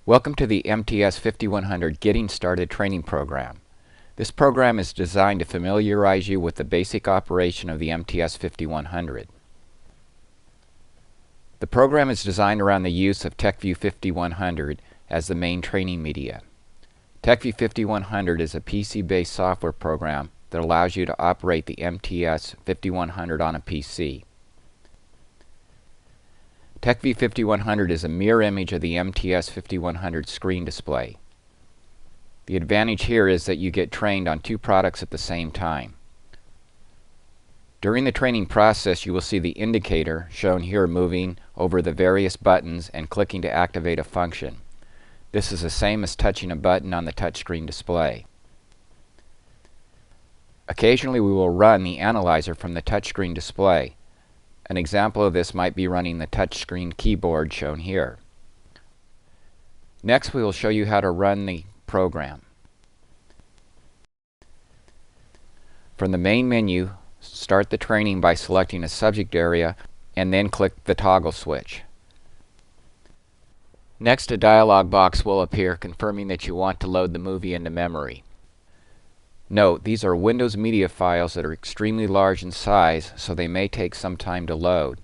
Welcome to the MTS 5100 Getting Started training program. This program is designed to familiarize you with the basic operation of the MTS 5100. The program is designed around the use of TechView 5100 as the main training media. TechView 5100 is a PC-based software program that allows you to operate the MTS 5100 on a PC. TechView 5100 is a mirror image of the MTS 5100 screen display. The advantage here is that you get trained on two products at the same time. During the training process, you will see the indicator, shown here, moving over the various buttons and clicking to activate a function. This is the same as touching a button on the touchscreen display. Occasionally we will run the analyzer from the touchscreen display. An example of this might be running the touchscreen keyboard shown here. Next, we will show you how to run the program. From the main menu, start the training by selecting a subject area and then click the toggle switch. Next, a dialog box will appear confirming that you want to load the movie into memory. Note, these are Windows media files that are extremely large in size, so they may take some time to load.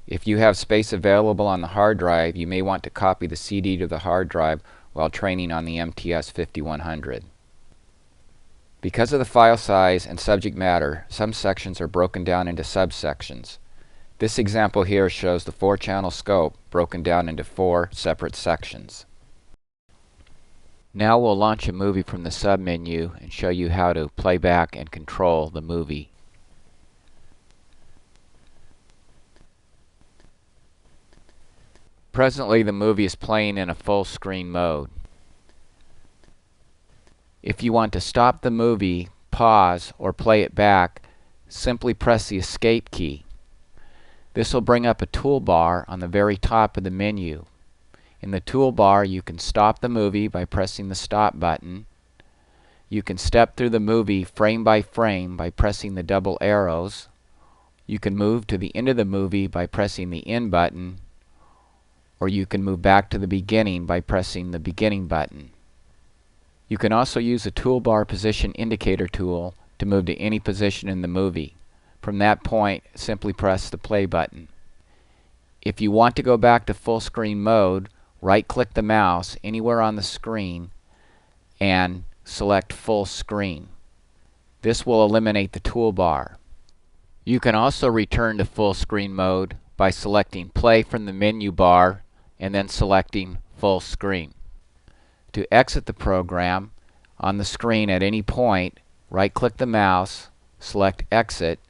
If you have space available on the hard drive, you may want to copy the CD to the hard drive while training on the MTS 5100. Because of the file size and subject matter, some sections are broken down into subsections. This example here shows the 4-channel scope broken down into 4 separate sections. Now we'll launch a movie from the sub-menu and show you how to play back and control the movie. Presently, the movie is playing in a full screen mode. If you want to stop the movie, pause, or play it back, simply press the Escape key. This will bring up a toolbar on the very top of the menu. In the toolbar, you can stop the movie by pressing the Stop button. You can step through the movie frame by frame by pressing the double arrows. You can move to the end of the movie by pressing the End button, or you can move back to the beginning by pressing the Beginning button. You can also use the toolbar position indicator tool to move to any position in the movie. From that point, simply press the Play button. If you want to go back to full screen mode, right-click the mouse anywhere on the screen and select Full Screen. This will eliminate the toolbar. You can also return to full screen mode by selecting Play from the menu bar and then selecting Full Screen. To exit the program, on the screen at any point, right-click the mouse, select Exit,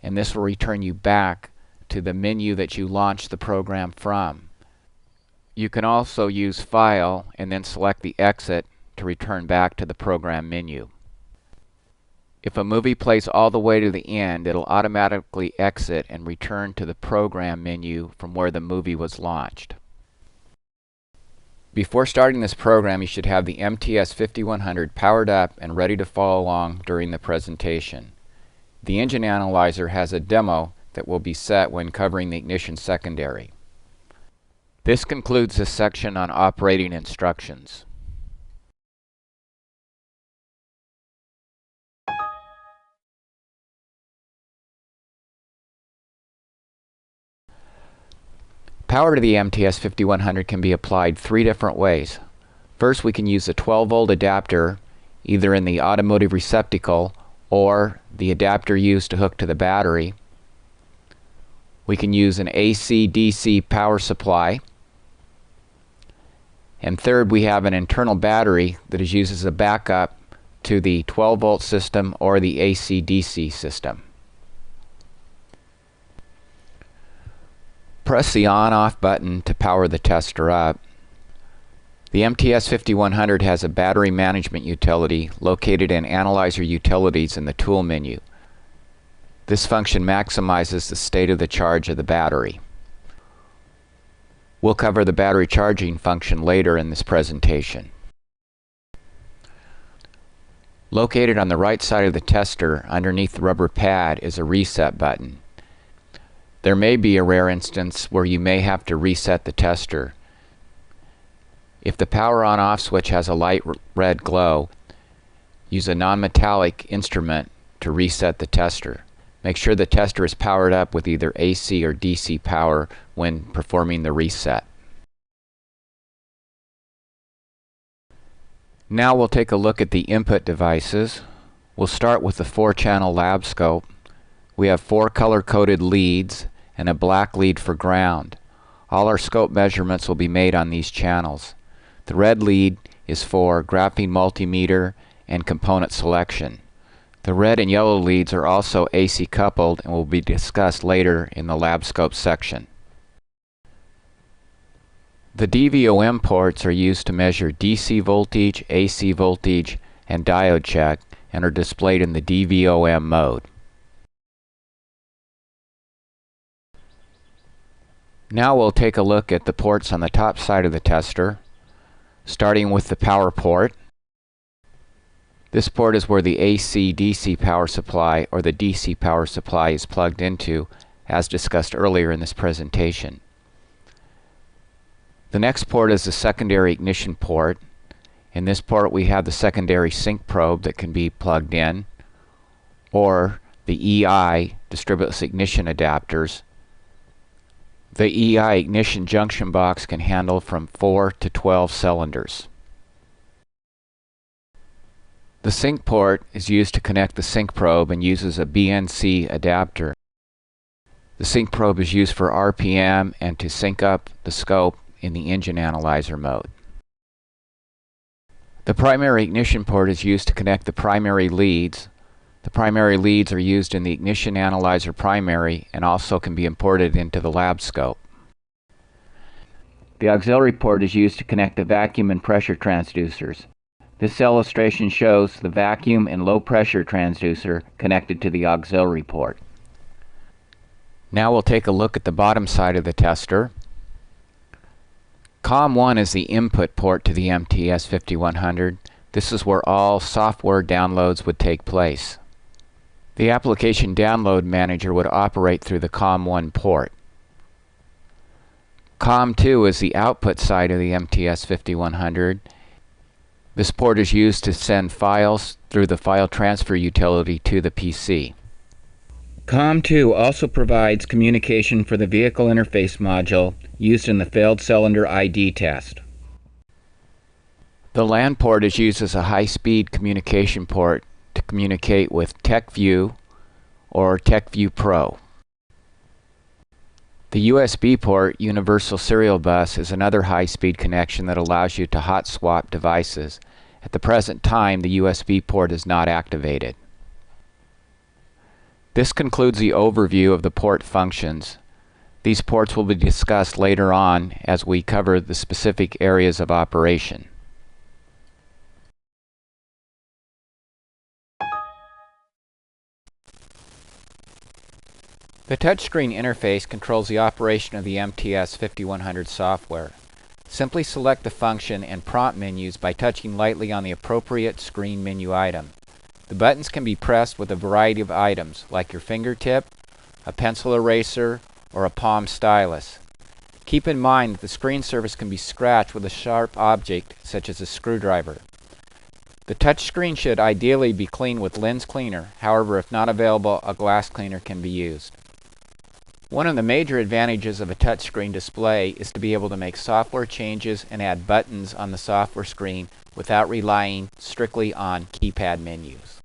and this will return you back to the menu that you launched the program from. You can also use File and then select the Exit to return back to the program menu. If a movie plays all the way to the end, it'll automatically exit and return to the program menu from where the movie was launched. Before starting this program, you should have the MTS 5100 powered up and ready to follow along during the presentation. The engine analyzer has a demo that will be set when covering the ignition secondary. This concludes this section on operating instructions. Power to the MTS 5100 can be applied 3 different ways. First, we can use a 12-volt adapter either in the automotive receptacle or the adapter used to hook to the battery. We can use an AC/DC power supply. And third, we have an internal battery that is used as a backup to the 12-volt system or the AC/DC system. Press the on-off button to power the tester up. The MTS 5100 has a battery management utility located in Analyzer Utilities in the Tool menu. This function maximizes the state of the charge of the battery. We'll cover the battery charging function later in this presentation. Located on the right side of the tester underneath the rubber pad is a reset button. There may be a rare instance where you may have to reset the tester. If the power on-off switch has a light red glow, use a non-metallic instrument to reset the tester. Make sure the tester is powered up with either AC or DC power when performing the reset. Now we'll take a look at the input devices. We'll start with the 4-channel lab scope. We have 4 color-coded leads and a black lead for ground. All our scope measurements will be made on these channels. The red lead is for graphing multimeter and component selection. The red and yellow leads are also AC coupled and will be discussed later in the lab scope section. The DVOM ports are used to measure DC voltage, AC voltage, and diode check and are displayed in the DVOM mode. Now we'll take a look at the ports on the top side of the tester, starting with the power port. This port is where the AC-DC power supply or the DC power supply is plugged into, as discussed earlier in this presentation. The next port is the secondary ignition port. In this port we have the secondary sync probe that can be plugged in, or the EI, distributeless ignition adapters. The EI ignition junction box can handle from 4 to 12 cylinders. The sync port is used to connect the sync probe and uses a BNC adapter. The sync probe is used for RPM and to sync up the scope in the engine analyzer mode. The primary ignition port is used to connect the primary leads. The primary leads are used in the ignition analyzer primary and also can be imported into the lab scope. The auxiliary port is used to connect the vacuum and pressure transducers. This illustration shows the vacuum and low pressure transducer connected to the auxiliary port. Now we'll take a look at the bottom side of the tester. COM1 is the input port to the MTS 5100. This is where all software downloads would take place. The application download manager would operate through the COM1 port. COM2 is the output side of the MTS 5100. This port is used to send files through the file transfer utility to the PC. COM2 also provides communication for the vehicle interface module used in the failed cylinder ID test. The LAN port is used as a high-speed communication port to communicate with TechView or TechView Pro. The USB port, Universal Serial Bus, is another high-speed connection that allows you to hot swap devices. At the present time, the USB port is not activated. This concludes the overview of the port functions. These ports will be discussed later on as we cover the specific areas of operation. The touchscreen interface controls the operation of the MTS 5100 software. Simply select the function and prompt menus by touching lightly on the appropriate screen menu item. The buttons can be pressed with a variety of items, like your fingertip, a pencil eraser, or a palm stylus. Keep in mind that the screen surface can be scratched with a sharp object, such as a screwdriver. The touchscreen should ideally be cleaned with lens cleaner. However, if not available, a glass cleaner can be used. One of the major advantages of a touchscreen display is to be able to make software changes and add buttons on the software screen without relying strictly on keypad menus.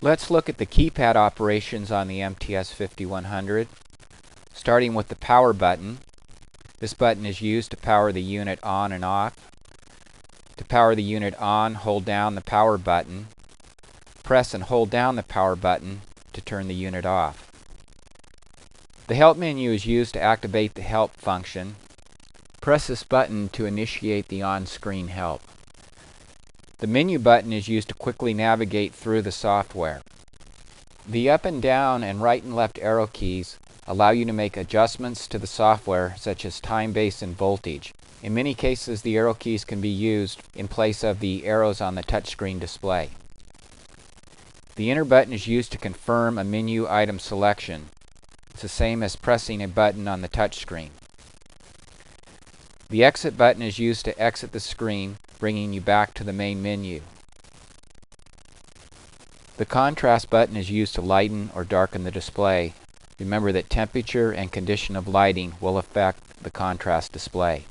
Let's look at the keypad operations on the MTS 5100, starting with the power button. This button is used to power the unit on and off. To power the unit on, hold down the power button. Press and hold down the power button to turn the unit off. The help menu is used to activate the help function. Press this button to initiate the on-screen help. The menu button is used to quickly navigate through the software. The up and down and right and left arrow keys allow you to make adjustments to the software, such as time base and voltage. In many cases, the arrow keys can be used in place of the arrows on the touchscreen display. The enter button is used to confirm a menu item selection. It's the same as pressing a button on the touchscreen. The exit button is used to exit the screen, bringing you back to the main menu. The contrast button is used to lighten or darken the display. Remember that temperature and condition of lighting will affect the contrast display.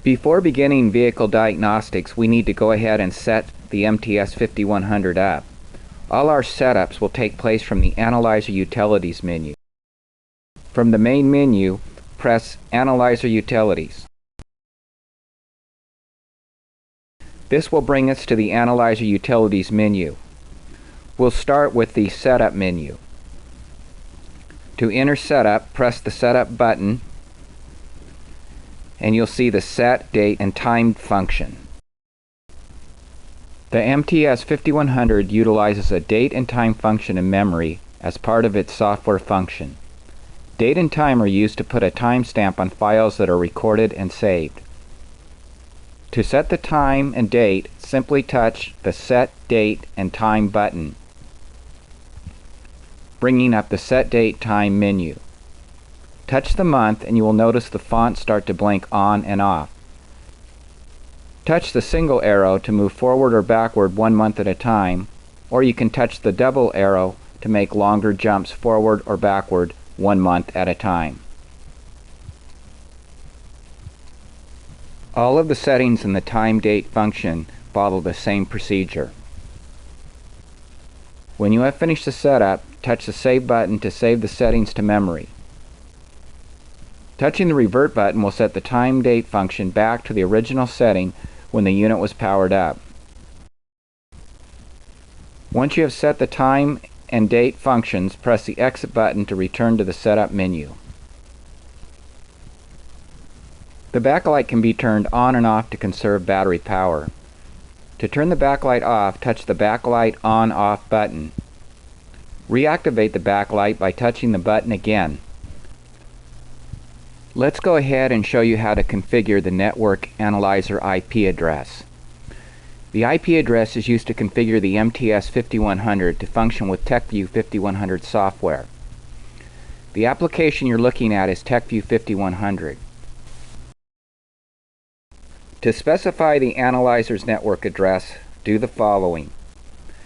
Before beginning vehicle diagnostics, we need to go ahead and set the MTS 5100 up. All our setups will take place from the Analyzer Utilities menu. From the main menu, press Analyzer Utilities. This will bring us to the Analyzer Utilities menu. We'll start with the Setup menu. To enter Setup, press the Setup button, and you'll see the Set, Date, and Time function. The MTS 5100 utilizes a date and time function in memory as part of its software function. Date and time are used to put a timestamp on files that are recorded and saved. To set the time and date, simply touch the Set Date and Time button, bringing up the Set Date Time menu. Touch the month and you will notice the font start to blink on and off. Touch the single arrow to move forward or backward 1 month at a time, or you can touch the double arrow to make longer jumps forward or backward 1 month at a time. All of the settings in the time-date function follow the same procedure. When you have finished the setup, touch the Save button to save the settings to memory. Touching the Revert button will set the time-date function back to the original setting when the unit was powered up. Once you have set the time and date functions, press the Exit button to return to the Setup menu. The backlight can be turned on and off to conserve battery power. To turn the backlight off, touch the Backlight On/Off button. Reactivate the backlight by touching the button again. Let's go ahead and show you how to configure the Network Analyzer IP address. The IP address is used to configure the MTS 5100 to function with TechView 5100 software. The application you're looking at is TechView 5100. To specify the analyzer's network address, do the following.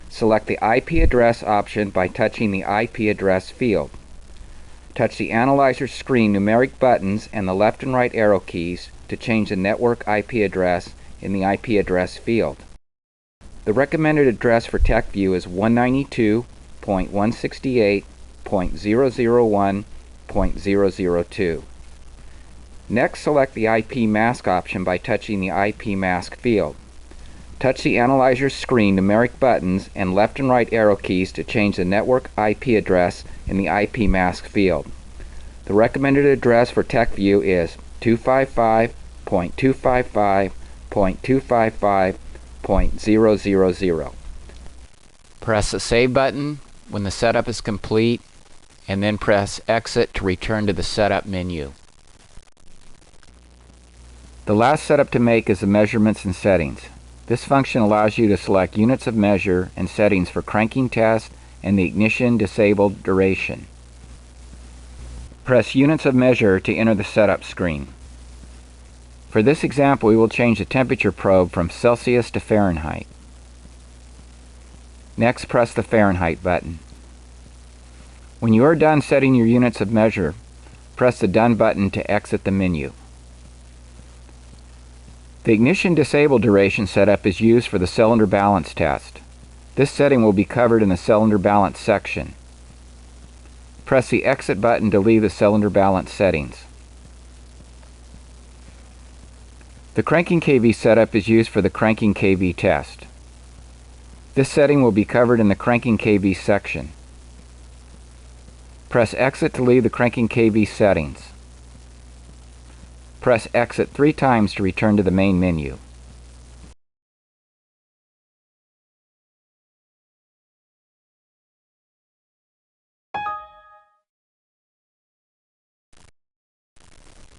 Select the IP address option by touching the IP address field. Touch the analyzer screen numeric buttons and the left and right arrow keys to change the network IP address in the IP address field. The recommended address for TechView is 192.168.001.002. Next, select the IP mask option by touching the IP mask field. Touch the analyzer screen numeric buttons and left and right arrow keys to change the network IP address in the IP mask field. The recommended address for TechView is 255.255.255.000. Press the Save button when the setup is complete, and then press Exit to return to the Setup menu. The last setup to make is the Measurements and Settings. This function allows you to select units of measure and settings for cranking test and the ignition disabled duration. Press Units of Measure to enter the setup screen. For this example, we will change the temperature probe from Celsius to Fahrenheit. Next, press the Fahrenheit button. When you are done setting your units of measure, press the Done button to exit the menu. The ignition disable duration setup is used for the cylinder balance test. This setting will be covered in the cylinder balance section. Press the Exit button to leave the cylinder balance settings. The cranking kV setup is used for the cranking kV test. This setting will be covered in the cranking kV section. Press Exit to leave the cranking kV settings. Press Exit 3 times to return to the main menu.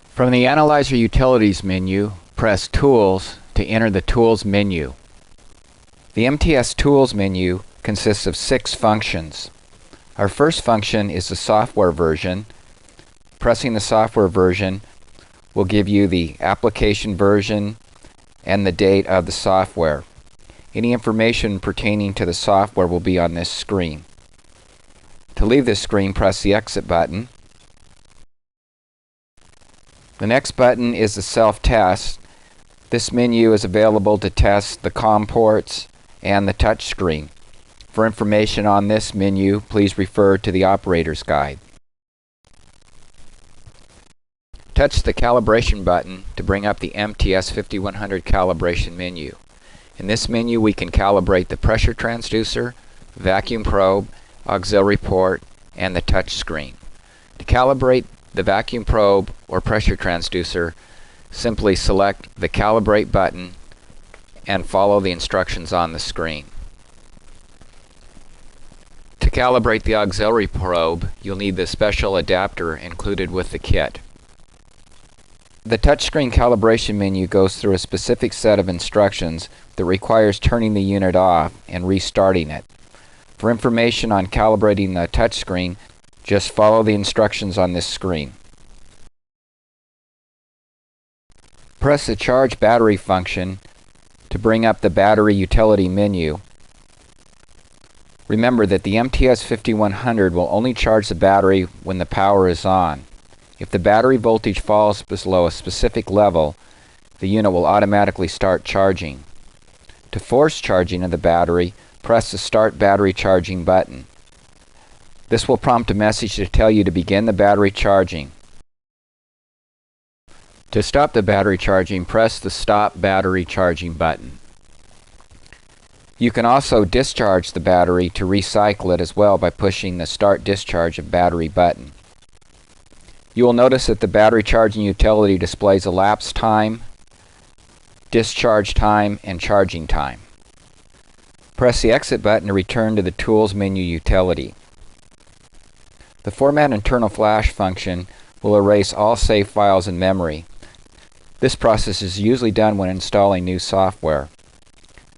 From the Analyzer Utilities menu, press Tools to enter the Tools menu. The MTS Tools menu consists of 6 functions. Our first function is the software version. Pressing the software version will give you the application version and the date of the software. Any information pertaining to the software will be on this screen. To leave this screen, press the exit button. The next button is the self-test. This menu is available to test the COM ports and the touch screen. For information on this menu, please refer to the operator's guide. Touch the calibration button to bring up the MTS 5100 calibration menu. In this menu, we can calibrate the pressure transducer, vacuum probe, auxiliary port, and the touch screen. To calibrate the vacuum probe or pressure transducer, simply select the Calibrate button and follow the instructions on the screen. To calibrate the auxiliary probe, you'll need the special adapter included with the kit. The touchscreen calibration menu goes through a specific set of instructions that requires turning the unit off and restarting it. For information on calibrating the touchscreen, just follow the instructions on this screen. Press the Charge Battery function to bring up the Battery Utility menu. Remember that the MTS 5100 will only charge the battery when the power is on. If the battery voltage falls below a specific level, the unit will automatically start charging. To force charging of the battery, press the Start Battery Charging button. This will prompt a message to tell you to begin the battery charging. To stop the battery charging, press the Stop Battery Charging button. You can also discharge the battery to recycle it as well by pushing the Start Discharge of Battery button. You will notice that the battery charging utility displays elapsed time, discharge time, and charging time. Press the Exit button to return to the Tools menu utility. The Format Internal Flash function will erase all save files in memory. This process is usually done when installing new software.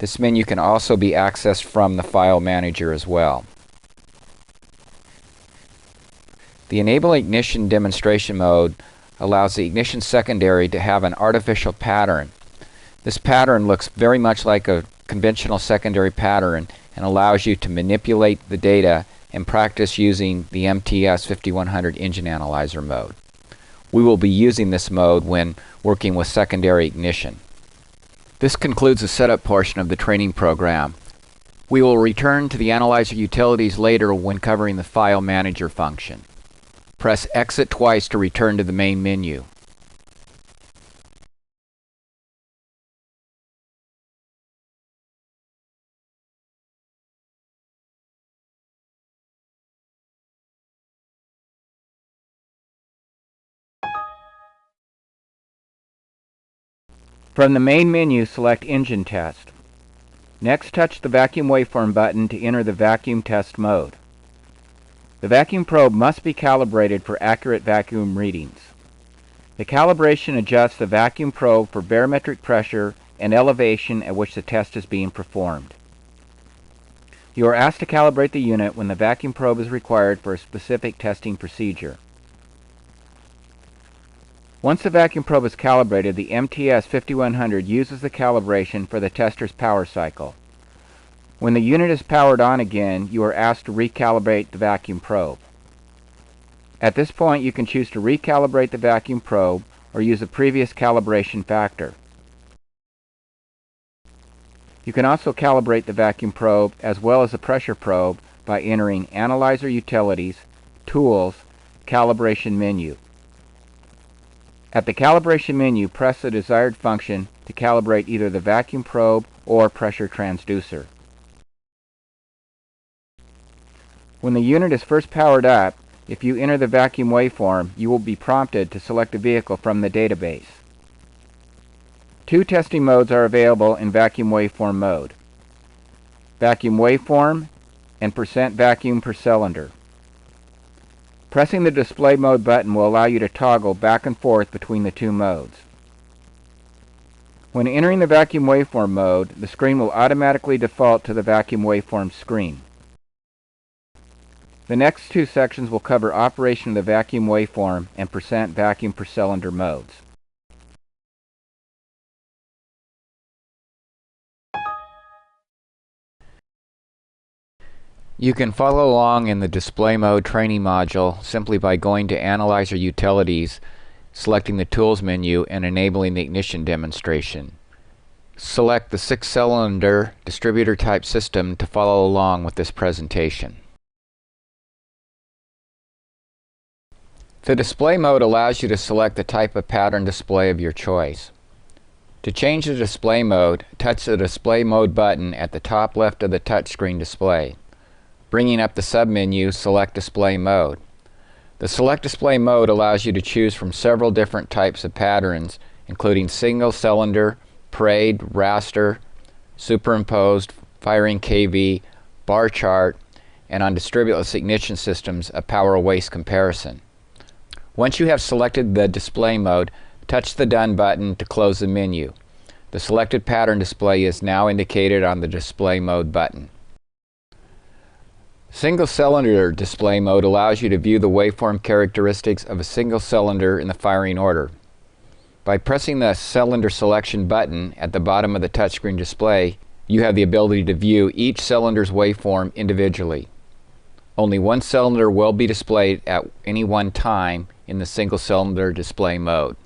This menu can also be accessed from the File Manager as well. The Enable Ignition demonstration mode allows the ignition secondary to have an artificial pattern. This pattern looks very much like a conventional secondary pattern and allows you to manipulate the data and practice using the MTS 5100 engine analyzer mode. We will be using this mode when working with secondary ignition. This concludes the setup portion of the training program. We will return to the analyzer utilities later when covering the File Manager function. Press Exit twice to return to the main menu. From the main menu, select Engine Test. Next, touch the Vacuum Waveform button to enter the vacuum test mode. The vacuum probe must be calibrated for accurate vacuum readings. The calibration adjusts the vacuum probe for barometric pressure and elevation at which the test is being performed. You are asked to calibrate the unit when the vacuum probe is required for a specific testing procedure. Once the vacuum probe is calibrated, the MTS 5100 uses the calibration for the tester's power cycle. When the unit is powered on again, you are asked to recalibrate the vacuum probe. At this point, you can choose to recalibrate the vacuum probe or use a previous calibration factor. You can also calibrate the vacuum probe as well as the pressure probe by entering Analyzer Utilities, Tools, Calibration menu. At the calibration menu, press the desired function to calibrate either the vacuum probe or pressure transducer. When the unit is first powered up, if you enter the vacuum waveform, you will be prompted to select a vehicle from the database. 2 testing modes are available in vacuum waveform mode: vacuum waveform and % vacuum per cylinder. Pressing the Display Mode button will allow you to toggle back and forth between the 2 modes. When entering the vacuum waveform mode, the screen will automatically default to the vacuum waveform screen. The next two sections will cover operation of the vacuum waveform and percent vacuum per cylinder modes. You can follow along in the display mode training module simply by going to Analyzer Utilities, selecting the Tools menu, and enabling the ignition demonstration. Select the 6-cylinder distributor type system to follow along with this presentation. The display mode allows you to select the type of pattern display of your choice. To change the display mode, touch the Display Mode button at the top left of the touchscreen display. Bringing up the submenu, select Display Mode. The Select Display Mode allows you to choose from several different types of patterns, including single cylinder, parade, raster, superimposed, firing KV, bar chart, and on distributeless ignition systems, a power waste comparison. Once you have selected the display mode, touch the Done button to close the menu. The selected pattern display is now indicated on the Display Mode button. Single cylinder display mode allows you to view the waveform characteristics of a single cylinder in the firing order. By pressing the cylinder selection button at the bottom of the touchscreen display, you have the ability to view each cylinder's waveform individually. Only one cylinder will be displayed at any one time in the single cylinder display mode.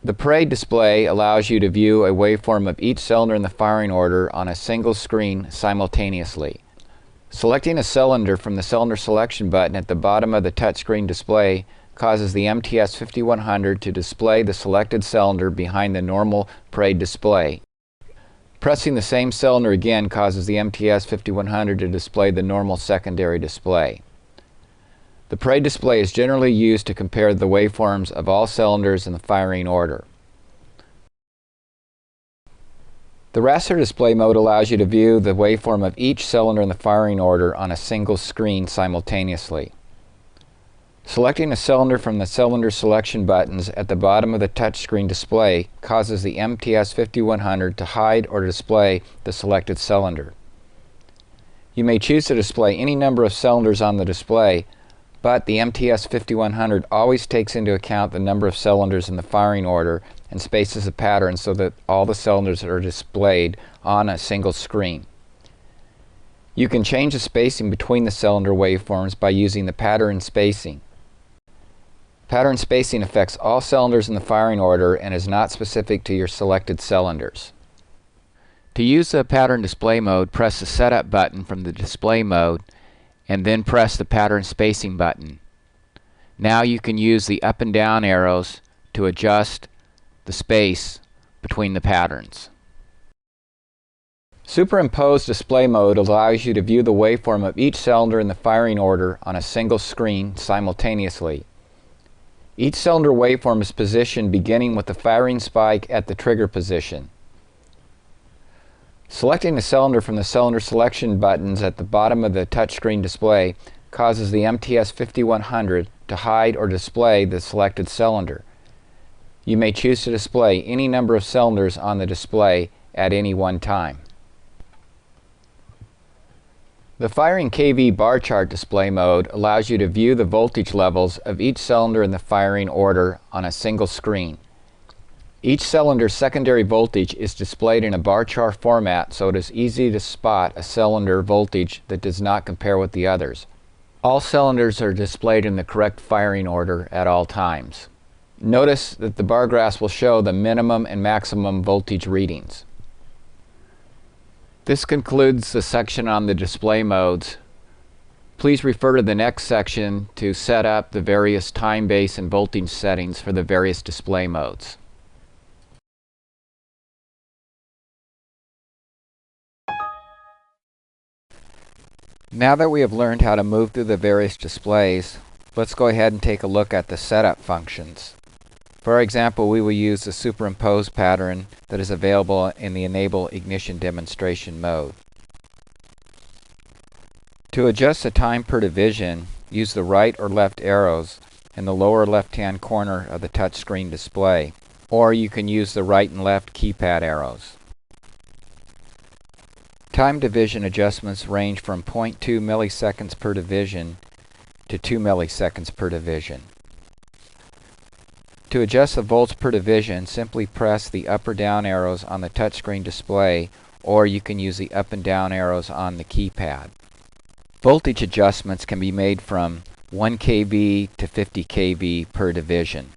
The parade display allows you to view a waveform of each cylinder in the firing order on a single screen simultaneously. Selecting a cylinder from the cylinder selection button at the bottom of the touchscreen display causes the MTS 5100 to display the selected cylinder behind the normal parade display. Pressing the same cylinder again causes the MTS 5100 to display the normal secondary display. The parade display is generally used to compare the waveforms of all cylinders in the firing order. The raster display mode allows you to view the waveform of each cylinder in the firing order on a single screen simultaneously. Selecting a cylinder from the cylinder selection buttons at the bottom of the touchscreen display causes the MTS 5100 to hide or display the selected cylinder. You may choose to display any number of cylinders on the display, but the MTS 5100 always takes into account the number of cylinders in the firing order and spaces the pattern so that all the cylinders are displayed on a single screen. You can change the spacing between the cylinder waveforms by using the pattern spacing. Pattern spacing affects all cylinders in the firing order and is not specific to your selected cylinders. To use the pattern display mode, press the Setup button from the display mode and then press the pattern spacing button. Now you can use the up and down arrows to adjust the space between the patterns. Superimposed display mode allows you to view the waveform of each cylinder in the firing order on a single screen simultaneously. Each cylinder waveform is positioned beginning with the firing spike at the trigger position. Selecting a cylinder from the cylinder selection buttons at the bottom of the touchscreen display causes the MTS 5100 to hide or display the selected cylinder. You may choose to display any number of cylinders on the display at any one time. The firing KV bar chart display mode allows you to view the voltage levels of each cylinder in the firing order on a single screen. Each cylinder's secondary voltage is displayed in a bar chart format, so it is easy to spot a cylinder voltage that does not compare with the others. All cylinders are displayed in the correct firing order at all times. Notice that the bar graphs will show the minimum and maximum voltage readings. This concludes the section on the display modes. Please refer to the next section to set up the various time base and voltage settings for the various display modes. Now that we have learned how to move through the various displays, let's go ahead and take a look at the setup functions. For example, we will use the superimpose pattern that is available in the Enable Ignition Demonstration mode. To adjust the time per division, use the right or left arrows in the lower left-hand corner of the touchscreen display. or you can use the right and left keypad arrows. Time division adjustments range from 0.2 milliseconds per division to 2 milliseconds per division. To adjust the volts per division, simply press the up or down arrows on the touchscreen display, or you can use the up and down arrows on the keypad. Voltage adjustments can be made from 1 kV to 50 kV per division.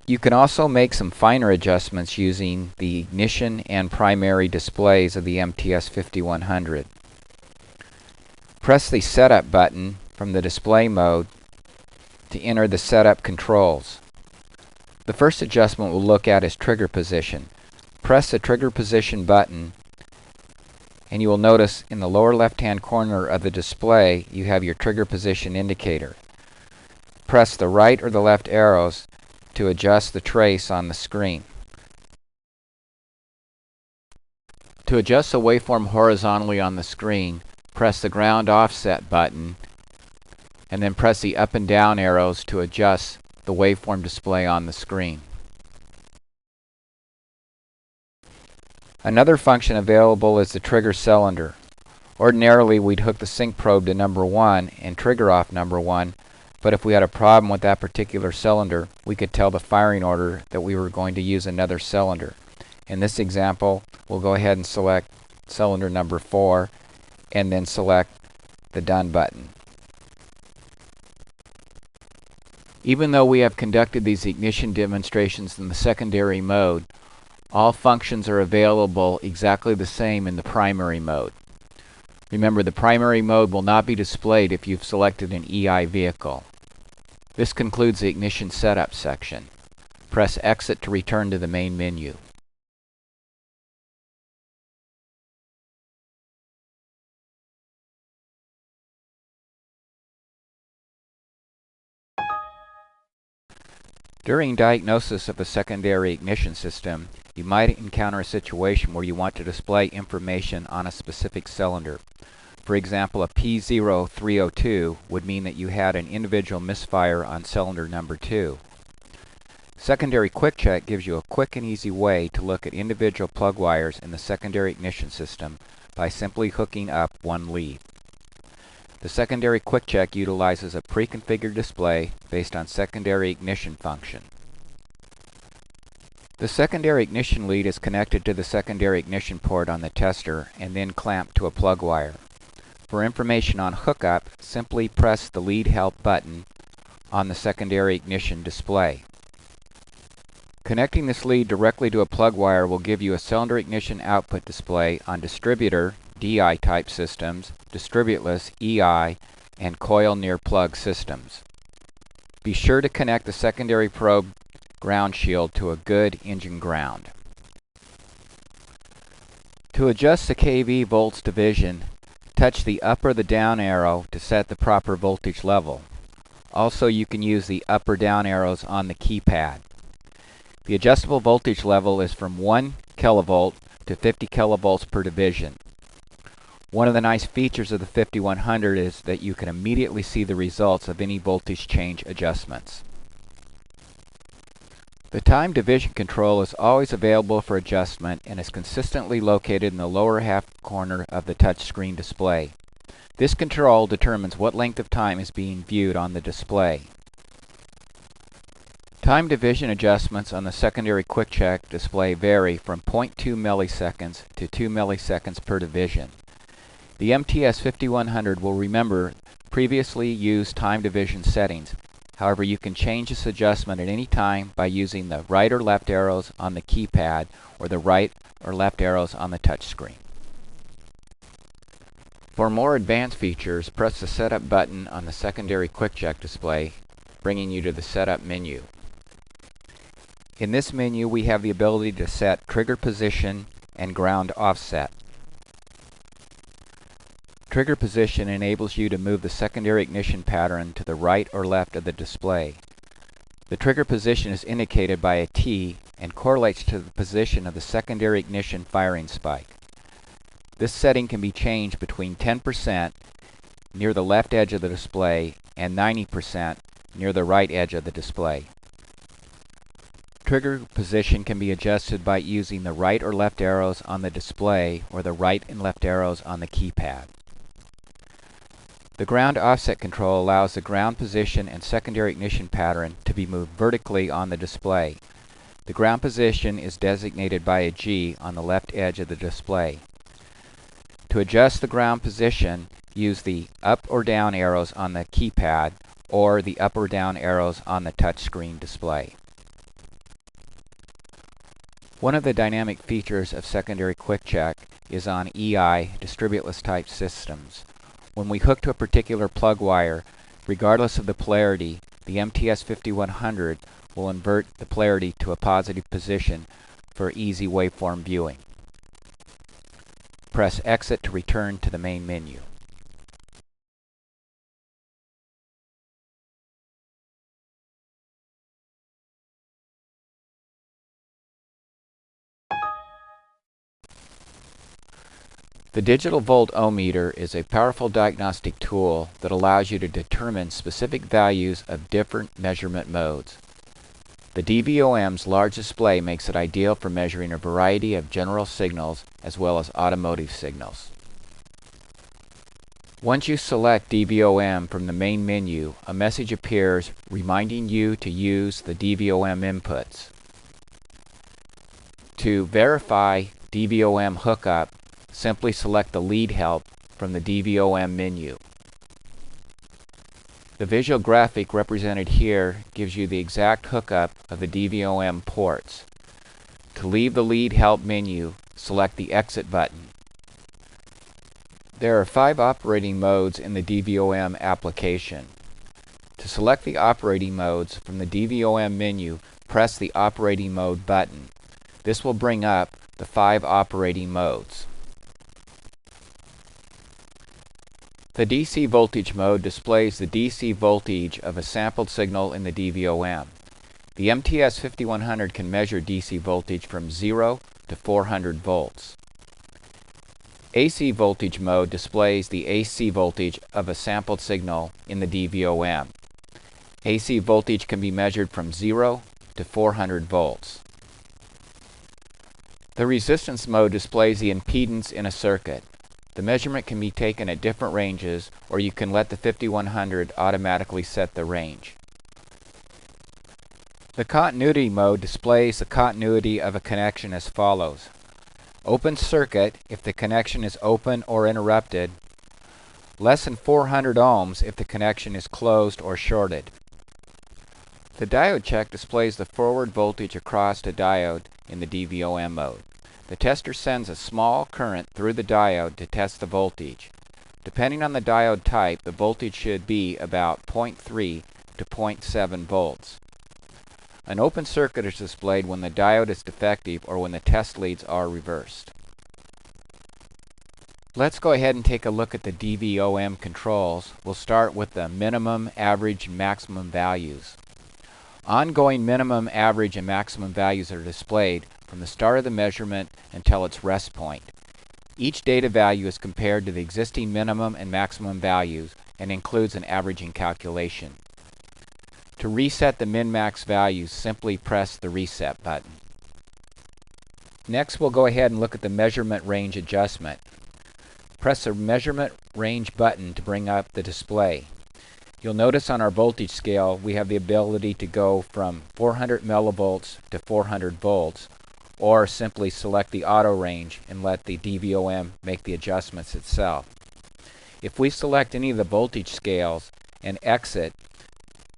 You can also make some finer adjustments using the ignition and primary displays of the MTS 5100. Press the Setup button from the display mode to enter the setup controls. The first adjustment we'll look at is trigger position. Press the trigger position button and you will notice in the lower left-hand corner of the display you have your trigger position indicator. Press the right or the left arrows to adjust the trace on the screen. To adjust the waveform horizontally on the screen, press the ground offset button and then press the up and down arrows to adjust the waveform display on the screen. Another function available is the trigger cylinder. Ordinarily we'd hook the sync probe to number 1 and trigger off number 1, but if we had a problem with that particular cylinder, we could tell the firing order that we were going to use another cylinder. In this example, we'll go ahead and select cylinder number 4 and then select the Done button. Even though we have conducted these ignition demonstrations in the secondary mode, all functions are available exactly the same in the primary mode. Remember, the primary mode will not be displayed if you've selected an EI vehicle. This concludes the ignition setup section. Press Exit to return to the main menu. During diagnosis of a secondary ignition system, you might encounter a situation where you want to display information on a specific cylinder. For example, a P0302 would mean that you had an individual misfire on cylinder number 2. Secondary Quick Check gives you a quick and easy way to look at individual plug wires in the secondary ignition system by simply hooking up one lead. The Secondary Quick Check utilizes a pre-configured display based on secondary ignition function. The secondary ignition lead is connected to the secondary ignition port on the tester and then clamped to a plug wire. For information on hookup, simply press the Lead Help button on the secondary ignition display. Connecting this lead directly to a plug wire will give you a cylinder ignition output display on distributor DI type systems, distributeless EI, and coil near plug systems. Be sure to connect the secondary probe ground shield to a good engine ground. To adjust the kV volts division, touch the up or the down arrow to set the proper voltage level. Also, you can use the up or down arrows on the keypad. The adjustable voltage level is from 1 kilovolt to 50 kilovolts per division. One of the nice features of the 5100 is that you can immediately see the results of any voltage change adjustments. The time division control is always available for adjustment and is consistently located in the lower half corner of the touchscreen display. This control determines what length of time is being viewed on the display. Time division adjustments on the secondary Quick Check display vary from 0.2 milliseconds to 2 milliseconds per division. The MTS 5100 will remember previously used time division settings. However, you can change this adjustment at any time by using the right or left arrows on the keypad or the right or left arrows on the touchscreen. For more advanced features, press the Setup button on the secondary Quick Check display, bringing you to the Setup menu. In this menu, we have the ability to set trigger position and ground offset. Trigger position enables you to move the secondary ignition pattern to the right or left of the display. The trigger position is indicated by a T and correlates to the position of the secondary ignition firing spike. This setting can be changed between 10% near the left edge of the display and 90% near the right edge of the display. Trigger position can be adjusted by using the right or left arrows on the display or the right and left arrows on the keypad. The ground offset control allows the ground position and secondary ignition pattern to be moved vertically on the display. The ground position is designated by a G on the left edge of the display. To adjust the ground position, use the up or down arrows on the keypad or the up or down arrows on the touchscreen display. One of the dynamic features of secondary quick check is on EI distributeless type systems. When we hook to a particular plug wire, regardless of the polarity, the MTS 5100 will invert the polarity to a positive position for easy waveform viewing. Press Exit to return to the main menu. The digital volt-o-meter is a powerful diagnostic tool that allows you to determine specific values of different measurement modes. The DVOM's large display makes it ideal for measuring a variety of general signals as well as automotive signals. Once you select DVOM from the main menu, a message appears reminding you to use the DVOM inputs. To verify DVOM hookup, simply select the lead help from the DVOM menu. The visual graphic represented here gives you the exact hookup of the DVOM ports. To leave the lead help menu, select the exit button. There are 5 operating modes in the DVOM application. To select the operating modes from the DVOM menu, press the operating mode button. This will bring up the 5 operating modes. The DC voltage mode displays the DC voltage of a sampled signal in the DVOM. The MTS 5100 can measure DC voltage from 0 to 400 volts. AC voltage mode displays the AC voltage of a sampled signal in the DVOM. AC voltage can be measured from 0 to 400 volts. The resistance mode displays the impedance in a circuit. The measurement can be taken at different ranges, or you can let the 5100 automatically set the range. The continuity mode displays the continuity of a connection as follows. Open circuit if the connection is open or interrupted. Less than 400 ohms if the connection is closed or shorted. The diode check displays the forward voltage across a diode in the DVOM mode. The tester sends a small current through the diode to test the voltage. Depending on the diode type, the voltage should be about 0.3 to 0.7 volts. An open circuit is displayed when the diode is defective or when the test leads are reversed. Let's go ahead and take a look at the DVOM controls. We'll start with the minimum, average, and maximum values. Ongoing minimum, average, and maximum values are displayed from the start of the measurement until its rest point. Each data value is compared to the existing minimum and maximum values and includes an averaging calculation. To reset the min-max values, simply press the reset button. Next, we'll go ahead and look at the measurement range adjustment. Press the measurement range button to bring up the display. You'll notice on our voltage scale we have the ability to go from 400 millivolts to 400 volts, or simply select the auto range and let the DVOM make the adjustments itself. If we select any of the voltage scales and exit,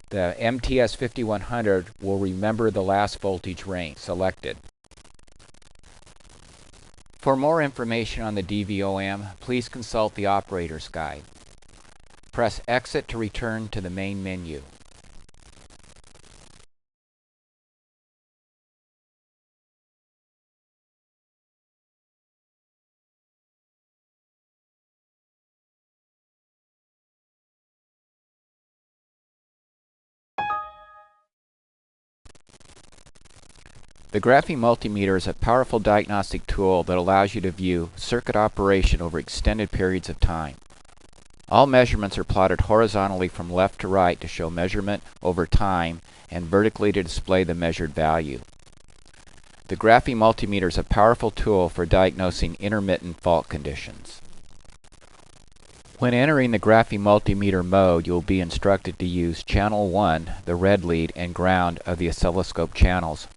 the MTS 5100 will remember the last voltage range selected. For more information on the DVOM, please consult the operator's guide. Press Exit to return to the main menu. The graphing multimeter is a powerful diagnostic tool that allows you to view circuit operation over extended periods of time. All measurements are plotted horizontally from left to right to show measurement over time and vertically to display the measured value. The graphing multimeter is a powerful tool for diagnosing intermittent fault conditions. When entering the graphing multimeter mode, you will be instructed to use channel 1, the red lead, and ground of the oscilloscope channels.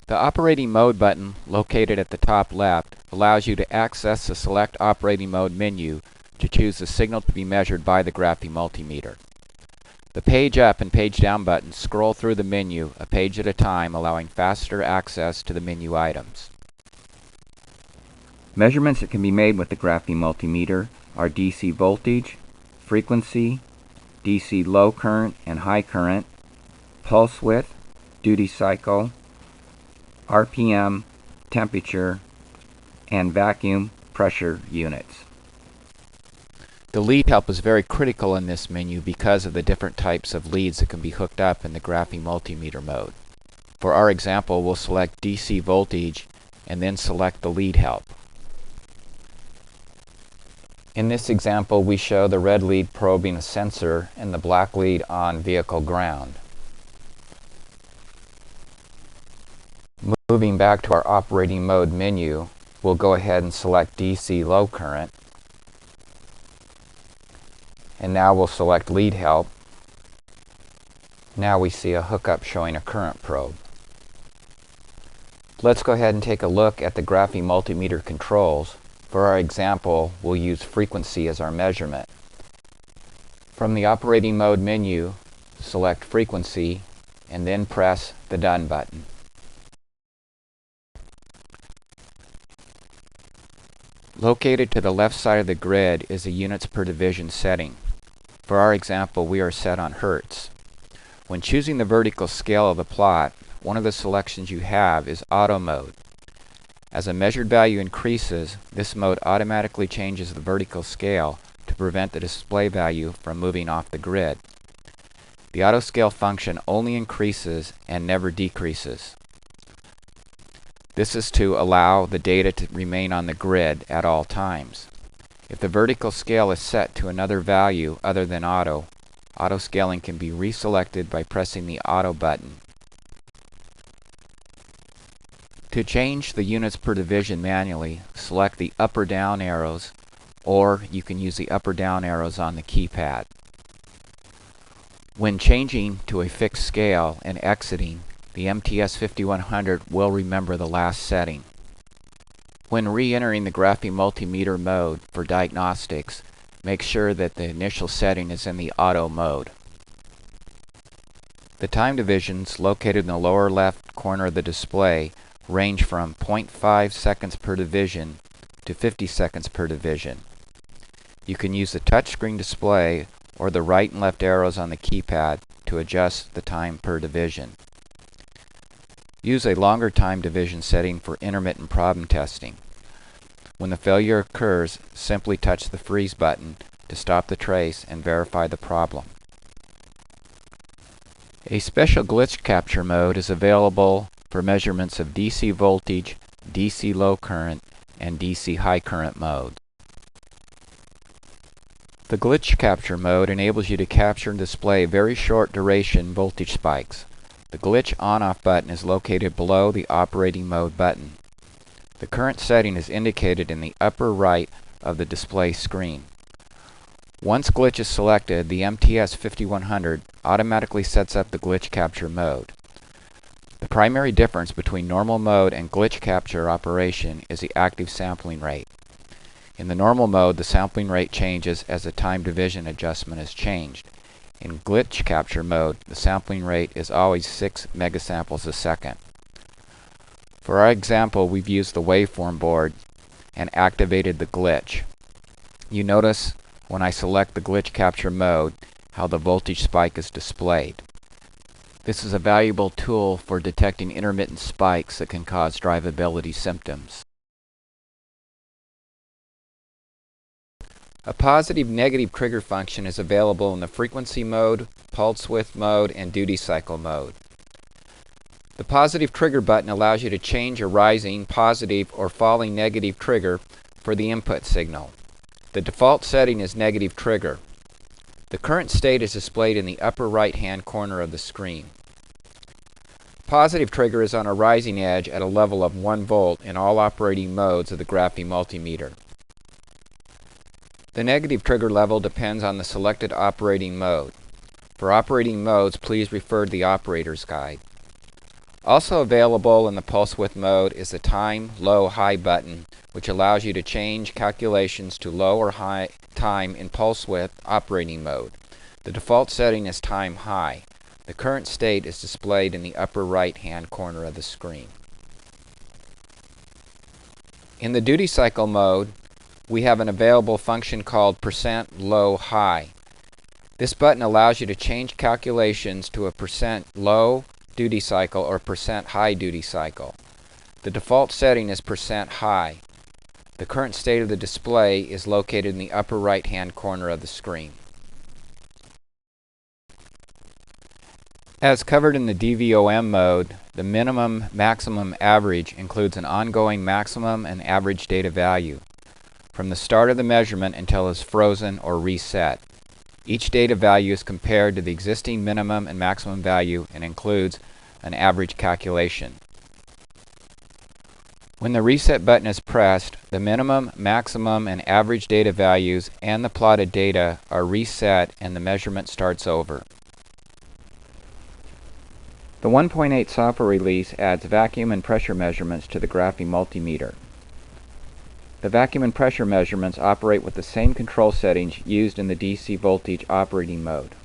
The operating mode button, located at the top left, allows you to access the Select Operating Mode menu to choose the signal to be measured by the graphing multimeter. The page up and page down buttons scroll through the menu a page at a time, allowing faster access to the menu items. Measurements that can be made with the graphing multimeter are DC voltage, frequency, DC low current and high current, pulse width, duty cycle, RPM, temperature, and vacuum pressure units. The lead help is very critical in this menu because of the different types of leads that can be hooked up in the graphing multimeter mode. For our example, we'll select DC voltage and then select the lead help. In this example, we show the red lead probing a sensor and the black lead on vehicle ground. Moving back to our operating mode menu, we'll go ahead and select DC low current. And now we'll select lead help. Now we see a hookup showing a current probe. Let's go ahead and take a look at the graphing multimeter controls. For our example, we'll use frequency as our measurement. From the operating mode menu, select frequency and then press the Done button. Located to the left side of the grid is a units per division setting. For our example, we are set on Hertz. When choosing the vertical scale of the plot, one of the selections you have is Auto mode. As a measured value increases, this mode automatically changes the vertical scale to prevent the display value from moving off the grid. The auto scale function only increases and never decreases. This is to allow the data to remain on the grid at all times. If the vertical scale is set to another value other than auto scaling can be reselected by pressing the Auto button. To change the units per division manually, select the up or down arrows, or you can use the up or down arrows on the keypad. When changing to a fixed scale and exiting, the MTS 5100 will remember the last setting. When re-entering the graphing multimeter mode for diagnostics, make sure that the initial setting is in the auto mode. The time divisions located in the lower left corner of the display range from 0.5 seconds per division to 50 seconds per division. You can use the touchscreen display or the right and left arrows on the keypad to adjust the time per division. Use a longer time division setting for intermittent problem testing. When the failure occurs, simply touch the freeze button to stop the trace and verify the problem. A special glitch capture mode is available for measurements of DC voltage, DC low current, and DC high current mode. The glitch capture mode enables you to capture and display very short duration voltage spikes. The glitch on-off button is located below the operating mode button. The current setting is indicated in the upper right of the display screen. Once glitch is selected, the MTS 5100 automatically sets up the glitch capture mode. The primary difference between normal mode and glitch capture operation is the active sampling rate. In the normal mode, the sampling rate changes as the time division adjustment is changed. In glitch capture mode, the sampling rate is always 6 megasamples a second. For our example, we've used the waveform board and activated the glitch. You notice when I select the glitch capture mode how the voltage spike is displayed. This is a valuable tool for detecting intermittent spikes that can cause drivability symptoms. A positive-negative trigger function is available in the frequency mode, pulse width mode, and duty cycle mode. The positive trigger button allows you to change a rising, positive, or falling negative trigger for the input signal. The default setting is negative trigger. The current state is displayed in the upper right-hand corner of the screen. Positive trigger is on a rising edge at a level of 1 volt in all operating modes of the Graphy multimeter. The negative trigger level depends on the selected operating mode. For operating modes, please refer to the operator's guide. Also available in the pulse width mode is the time, low, high button, which allows you to change calculations to low or high time in pulse width operating mode. The default setting is time high. The current state is displayed in the upper right-hand corner of the screen. In the duty cycle mode, we have an available function called % low high. This button allows you to change calculations to a % low duty cycle or % high duty cycle. The default setting is % high. The current state of the display is located in the upper right-hand corner of the screen. As covered in the DVOM mode, the minimum maximum average includes an ongoing maximum and average data value from the start of the measurement until it is frozen or reset. Each data value is compared to the existing minimum and maximum value and includes an average calculation. When the reset button is pressed, the minimum, maximum, and average data values and the plotted data are reset and the measurement starts over. The 1.8 software release adds vacuum and pressure measurements to the Graphy multimeter. The vacuum and pressure measurements operate with the same control settings used in the DC voltage operating mode.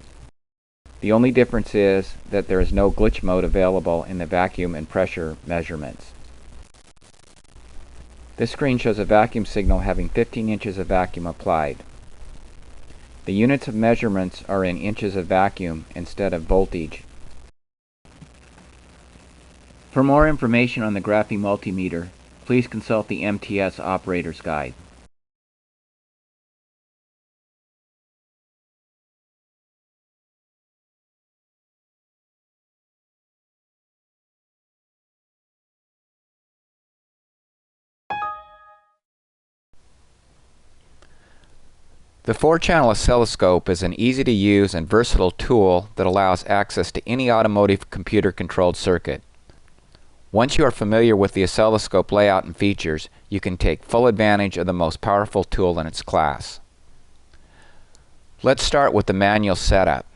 The only difference is that there is no glitch mode available in the vacuum and pressure measurements. This screen shows a vacuum signal having 15 inches of vacuum applied. The units of measurements are in inches of vacuum instead of voltage. For more information on the Graphy multimeter, please consult the MTS Operator's Guide. The 4-channel oscilloscope is an easy-to-use and versatile tool that allows access to any automotive computer-controlled circuit. Once you are familiar with the oscilloscope layout and features, you can take full advantage of the most powerful tool in its class. Let's start with the manual setup.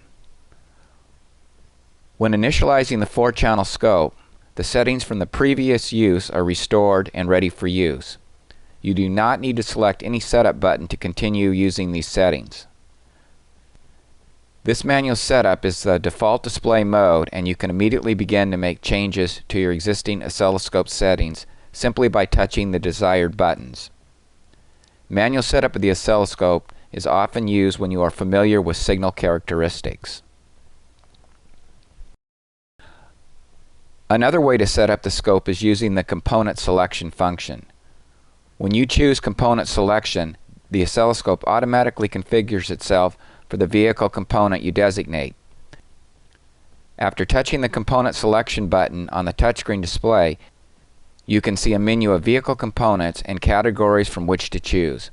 When initializing the 4-channel scope, the settings from the previous use are restored and ready for use. You do not need to select any setup button to continue using these settings. This manual setup is the default display mode, and you can immediately begin to make changes to your existing oscilloscope settings simply by touching the desired buttons. Manual setup of the oscilloscope is often used when you are familiar with signal characteristics. Another way to set up the scope is using the component selection function. When you choose component selection, the oscilloscope automatically configures itself for the vehicle component you designate. After touching the component selection button on the touchscreen display, you can see a menu of vehicle components and categories from which to choose.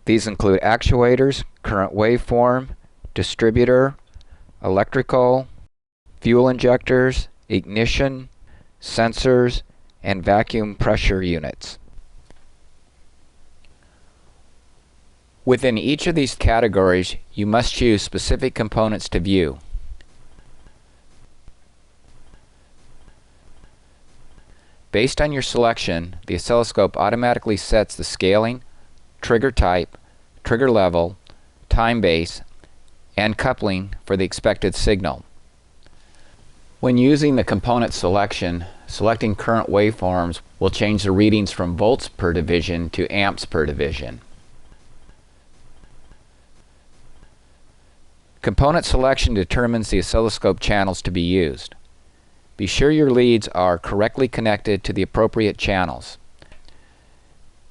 These include actuators, current waveform, distributor, electrical, fuel injectors, ignition, sensors, and vacuum pressure units. Within each of these categories, you must choose specific components to view. Based on your selection, the oscilloscope automatically sets the scaling, trigger type, trigger level, time base, and coupling for the expected signal. When using the component selection, selecting current waveforms will change the readings from volts per division to amps per division. Component selection determines the oscilloscope channels to be used. Be sure your leads are correctly connected to the appropriate channels.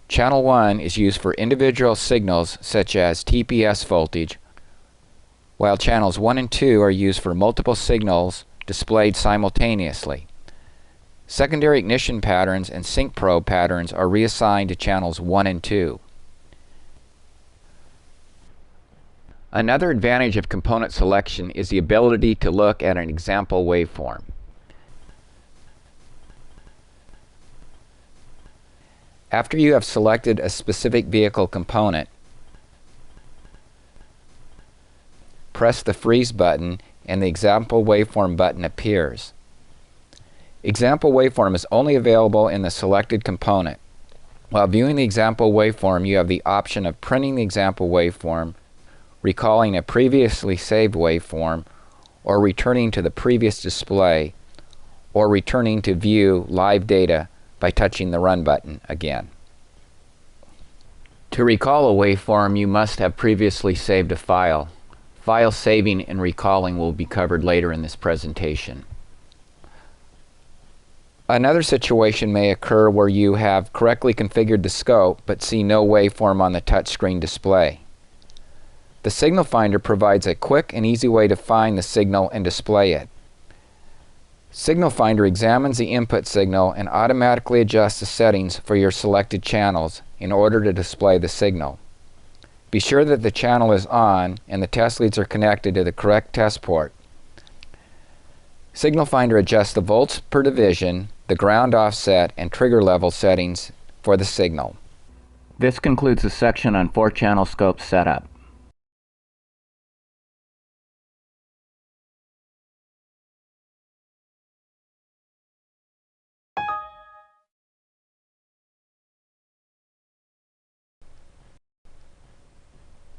Channel 1 is used for individual signals such as TPS voltage, while channels 1 and 2 are used for multiple signals displayed simultaneously. Secondary ignition patterns and sync probe patterns are reassigned to channels 1 and 2. Another advantage of component selection is the ability to look at an example waveform. After you have selected a specific vehicle component, press the Freeze button and the Example Waveform button appears. Example Waveform is only available in the selected component. While viewing the example waveform, you have the option of printing the example waveform, recalling a previously saved waveform, or returning to the previous display, or returning to view live data by touching the Run button again. To recall a waveform, you must have previously saved a file. File saving and recalling will be covered later in this presentation. Another situation may occur where you have correctly configured the scope but see no waveform on the touchscreen display. The Signal Finder provides a quick and easy way to find the signal and display it. Signal Finder examines the input signal and automatically adjusts the settings for your selected channels in order to display the signal. Be sure that the channel is on and the test leads are connected to the correct test port. Signal Finder adjusts the volts per division, the ground offset, and trigger level settings for the signal. This concludes the section on 4-channel scope setup.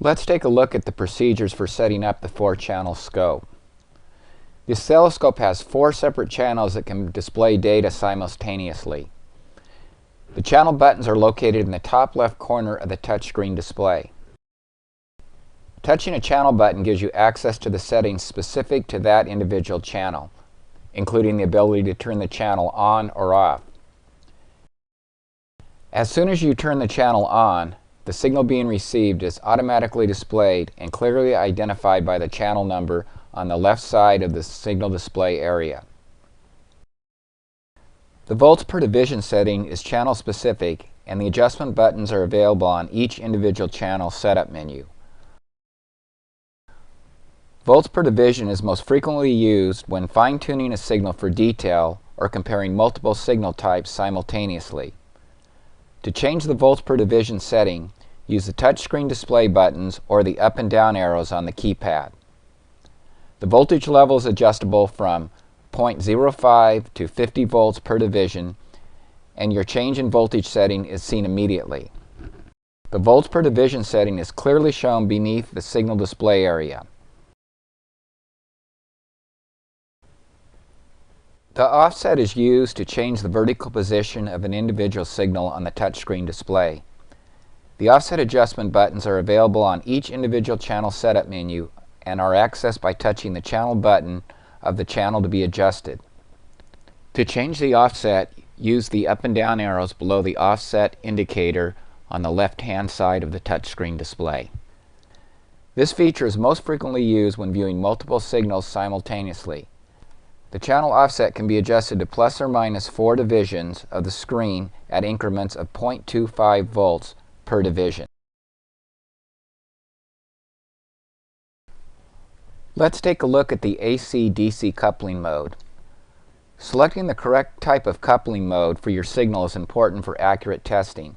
Let's take a look at the procedures for setting up the 4-channel scope. The oscilloscope has 4 separate channels that can display data simultaneously. The channel buttons are located in the top left corner of the touchscreen display. Touching a channel button gives you access to the settings specific to that individual channel, including the ability to turn the channel on or off. As soon as you turn the channel on, the signal being received is automatically displayed and clearly identified by the channel number on the left side of the signal display area. The volts per division setting is channel specific, and the adjustment buttons are available on each individual channel setup menu. Volts per division is most frequently used when fine-tuning a signal for detail or comparing multiple signal types simultaneously. To change the volts per division setting, use the touchscreen display buttons or the up and down arrows on the keypad. The voltage level is adjustable from 0.05 to 50 volts per division, and your change in voltage setting is seen immediately. The volts per division setting is clearly shown beneath the signal display area. The offset is used to change the vertical position of an individual signal on the touchscreen display. The offset adjustment buttons are available on each individual channel setup menu and are accessed by touching the channel button of the channel to be adjusted. To change the offset, use the up and down arrows below the offset indicator on the left-hand side of the touchscreen display. This feature is most frequently used when viewing multiple signals simultaneously. The channel offset can be adjusted to plus or minus 4 divisions of the screen at increments of 0.25 volts per division. Let's take a look at the AC-DC coupling mode. Selecting the correct type of coupling mode for your signal is important for accurate testing.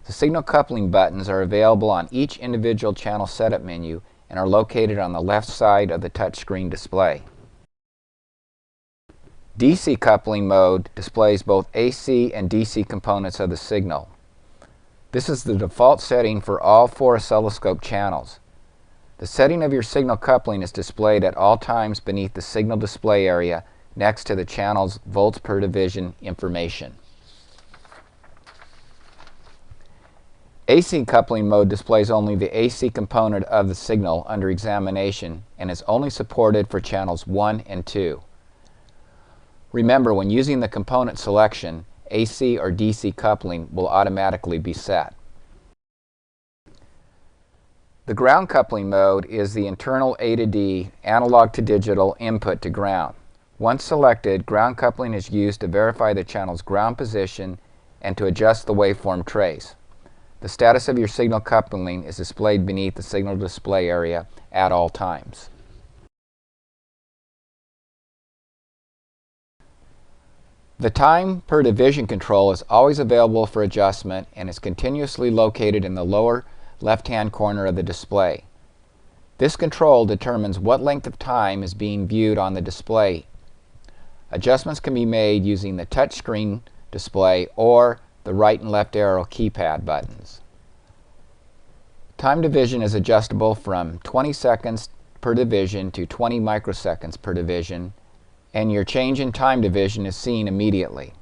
The signal coupling buttons are available on each individual channel setup menu and are located on the left side of the touchscreen display. DC coupling mode displays both AC and DC components of the signal. This is the default setting for all 4 oscilloscope channels. The setting of your signal coupling is displayed at all times beneath the signal display area next to the channel's volts per division information. AC coupling mode displays only the AC component of the signal under examination and is only supported for channels 1 and 2. Remember, when using the component selection, AC or DC coupling will automatically be set. The ground coupling mode is the internal A to D analog to digital input to ground. Once selected, ground coupling is used to verify the channel's ground position and to adjust the waveform trace. The status of your signal coupling is displayed beneath the signal display area at all times. The time per division control is always available for adjustment and is continuously located in the lower left-hand corner of the display. This control determines what length of time is being viewed on the display. Adjustments can be made using the touchscreen display or the right and left arrow keypad buttons. Time division is adjustable from 20 seconds per division to 20 microseconds per division, and your change in time division is seen immediately.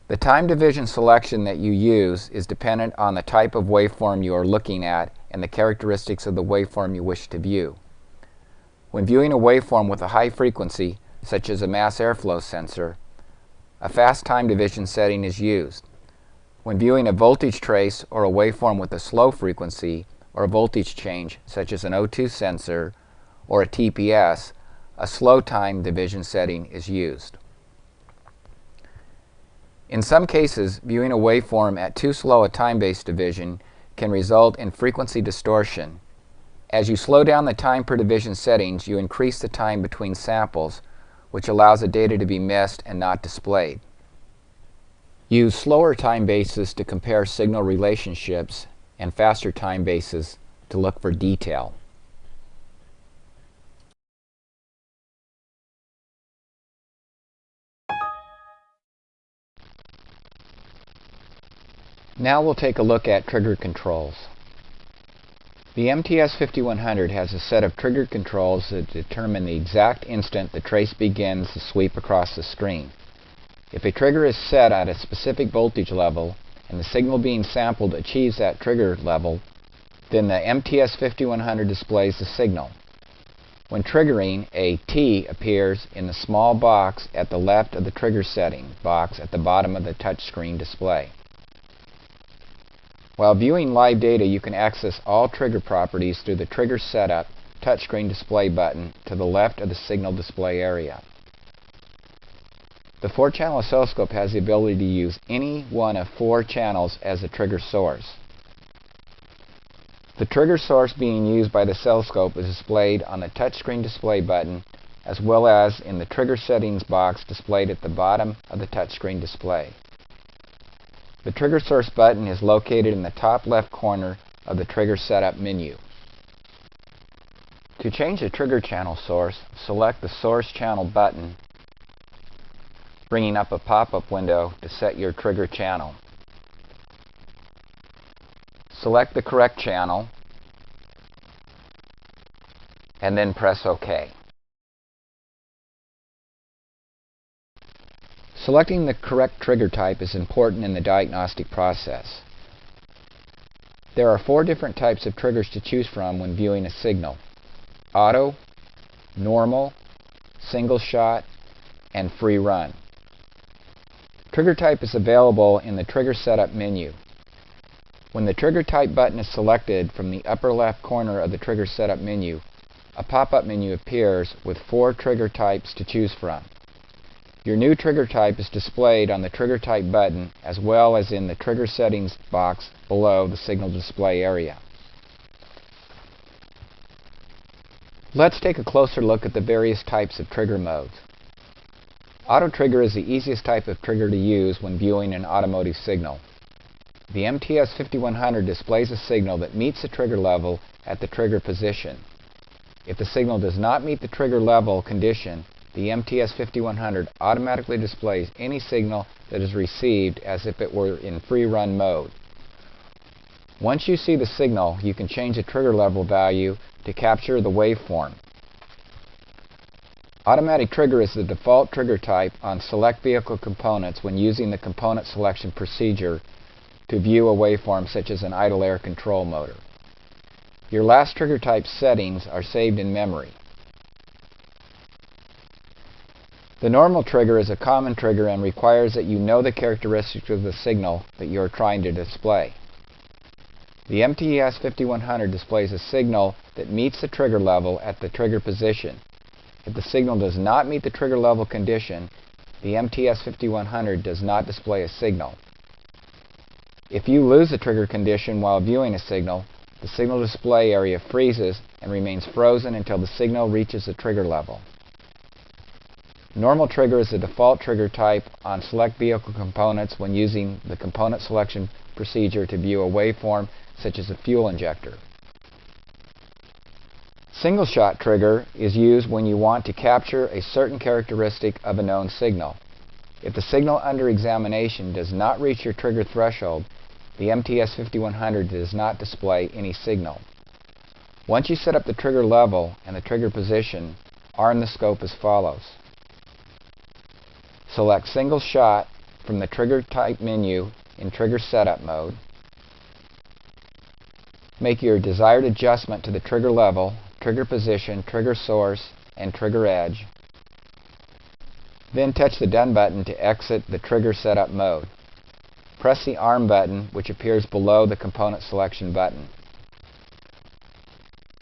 The time division selection that you use is dependent on the type of waveform you are looking at and the characteristics of the waveform you wish to view. When viewing a waveform with a high frequency, such as a mass airflow sensor, a fast time division setting is used. When viewing a voltage trace or a waveform with a slow frequency or a voltage change, such as an O2 sensor or a TPS, a slow time division setting is used. In some cases, viewing a waveform at too slow a time-based division can result in frequency distortion. As you slow down the time per division settings, you increase the time between samples, which allows the data to be missed and not displayed. Use slower time bases to compare signal relationships and faster time bases to look for detail. Now we'll take a look at trigger controls. The MTS 5100 has a set of trigger controls that determine the exact instant the trace begins to sweep across the screen. If a trigger is set at a specific voltage level and the signal being sampled achieves that trigger level, then the MTS 5100 displays the signal. When triggering, a T appears in the small box at the left of the trigger setting box at the bottom of the touchscreen display. While viewing live data, you can access all trigger properties through the Trigger Setup touchscreen display button to the left of the signal display area. The 4-channel oscilloscope has the ability to use any one of 4 channels as a trigger source. The trigger source being used by the oscilloscope is displayed on the touchscreen display button as well as in the trigger settings box displayed at the bottom of the touchscreen display. The trigger source button is located in the top left corner of the trigger setup menu. To change the trigger channel source, select the source channel button, bringing up a pop-up window to set your trigger channel. Select the correct channel and then press OK. Selecting the correct trigger type is important in the diagnostic process. There are 4 different types of triggers to choose from when viewing a signal: auto, normal, single shot, and free run. Trigger type is available in the Trigger Setup menu. When the Trigger Type button is selected from the upper left corner of the Trigger Setup menu, a pop-up menu appears with 4 trigger types to choose from. Your new trigger type is displayed on the Trigger Type button as well as in the Trigger Settings box below the signal display area. Let's take a closer look at the various types of trigger modes. Auto trigger is the easiest type of trigger to use when viewing an automotive signal. The MTS 5100 displays a signal that meets the trigger level at the trigger position. If the signal does not meet the trigger level condition, the MTS 5100 automatically displays any signal that is received as if it were in free run mode. Once you see the signal, you can change the trigger level value to capture the waveform. Automatic trigger is the default trigger type on select vehicle components when using the component selection procedure to view a waveform such as an idle air control motor. Your last trigger type settings are saved in memory. The normal trigger is a common trigger and requires that you know the characteristics of the signal that you are trying to display. The MTS 5100 displays a signal that meets the trigger level at the trigger position. If the signal does not meet the trigger level condition, the MTS 5100 does not display a signal. If you lose a trigger condition while viewing a signal, the signal display area freezes and remains frozen until the signal reaches the trigger level. Normal trigger is the default trigger type on select vehicle components when using the component selection procedure to view a waveform such as a fuel injector. Single shot trigger is used when you want to capture a certain characteristic of a known signal. If the signal under examination does not reach your trigger threshold, the MTS 5100 does not display any signal. Once you set up the trigger level and the trigger position, arm the scope as follows. Select Single Shot from the Trigger Type menu in Trigger Setup mode. Make your desired adjustment to the trigger level, trigger position, trigger source, and trigger edge. Then touch the Done button to exit the Trigger Setup mode. Press the Arm button, which appears below the Component Selection button.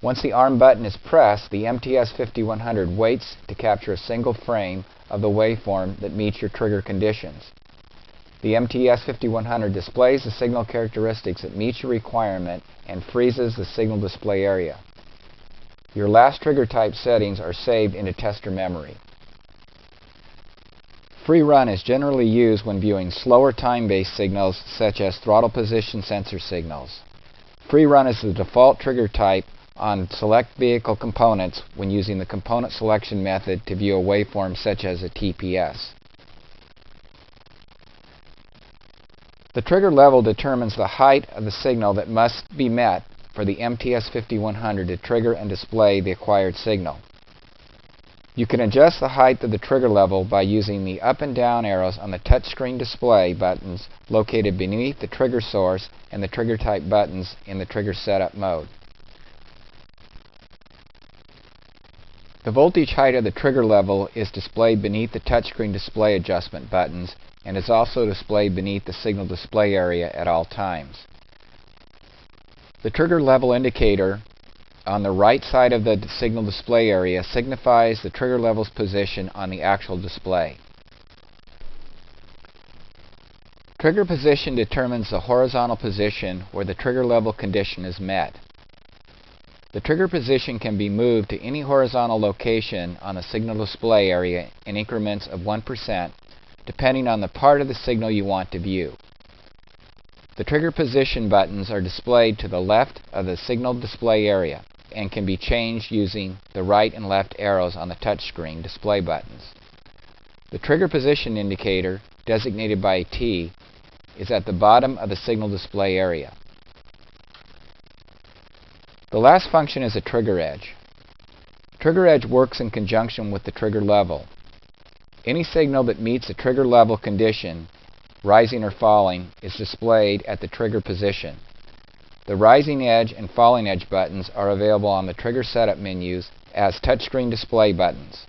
Once the Arm button is pressed, the MTS 5100 waits to capture a single frame of the waveform that meets your trigger conditions. The MTS 5100 displays the signal characteristics that meet your requirement and freezes the signal display area. Your last trigger type settings are saved into tester memory. Free run is generally used when viewing slower time-based signals such as throttle position sensor signals. Free run is the default trigger type on select vehicle components when using the component selection method to view a waveform such as a TPS. The trigger level determines the height of the signal that must be met for the MTS 5100 to trigger and display the acquired signal. You can adjust the height of the trigger level by using the up and down arrows on the touchscreen display buttons located beneath the trigger source and the trigger type buttons in the trigger setup mode. The voltage height of the trigger level is displayed beneath the touchscreen display adjustment buttons and is also displayed beneath the signal display area at all times. The trigger level indicator on the right side of the signal display area signifies the trigger level's position on the actual display. Trigger position determines the horizontal position where the trigger level condition is met. The trigger position can be moved to any horizontal location on the signal display area in increments of 1%, depending on the part of the signal you want to view. The trigger position buttons are displayed to the left of the signal display area and can be changed using the right and left arrows on the touchscreen display buttons. The trigger position indicator, designated by a T, is at the bottom of the signal display area. The last function is a trigger edge. Trigger edge works in conjunction with the trigger level. Any signal that meets the trigger level condition, rising or falling, is displayed at the trigger position. The rising edge and falling edge buttons are available on the trigger setup menus as touchscreen display buttons.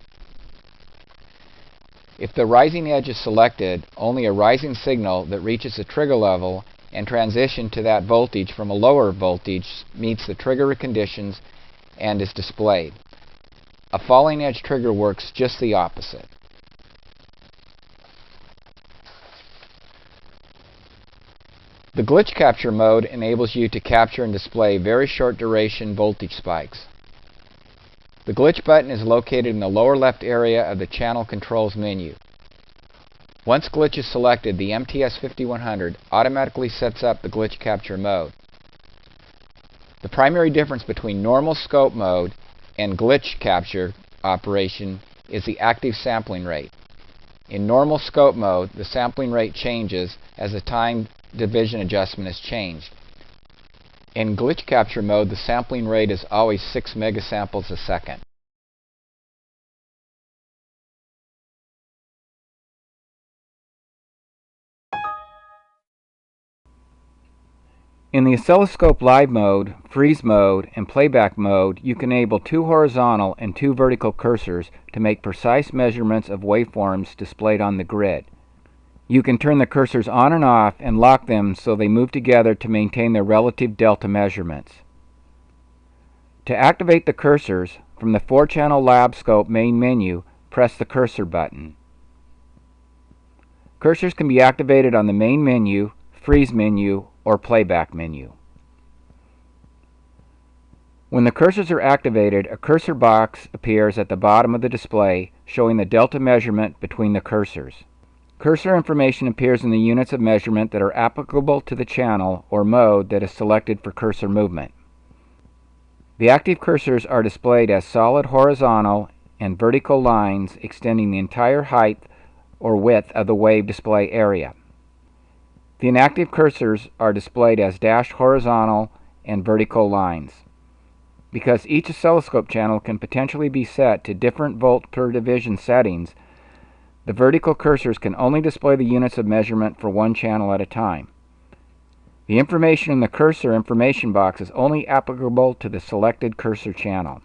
If the rising edge is selected, only a rising signal that reaches the trigger level and transition to that voltage from a lower voltage meets the trigger conditions and is displayed. A falling edge trigger works just the opposite. The glitch capture mode enables you to capture and display very short duration voltage spikes. The glitch button is located in the lower left area of the channel controls menu. Once glitch is selected, the MTS 5100 automatically sets up the glitch capture mode. The primary difference between normal scope mode and glitch capture operation is the active sampling rate. In normal scope mode, the sampling rate changes as the time division adjustment is changed. In glitch capture mode, the sampling rate is always 6 megasamples a second. In the oscilloscope live mode, freeze mode, and playback mode, you can enable 2 horizontal and 2 vertical cursors to make precise measurements of waveforms displayed on the grid. You can turn the cursors on and off and lock them so they move together to maintain their relative delta measurements. To activate the cursors, from the 4-channel lab scope main menu, press the cursor button. Cursors can be activated on the main menu, freeze menu, or playback menu. When the cursors are activated, a cursor box appears at the bottom of the display showing the delta measurement between the cursors. Cursor information appears in the units of measurement that are applicable to the channel or mode that is selected for cursor movement. The active cursors are displayed as solid horizontal and vertical lines extending the entire height or width of the wave display area. The inactive cursors are displayed as dashed horizontal and vertical lines. Because each oscilloscope channel can potentially be set to different volt per division settings, the vertical cursors can only display the units of measurement for one channel at a time. The information in the cursor information box is only applicable to the selected cursor channel.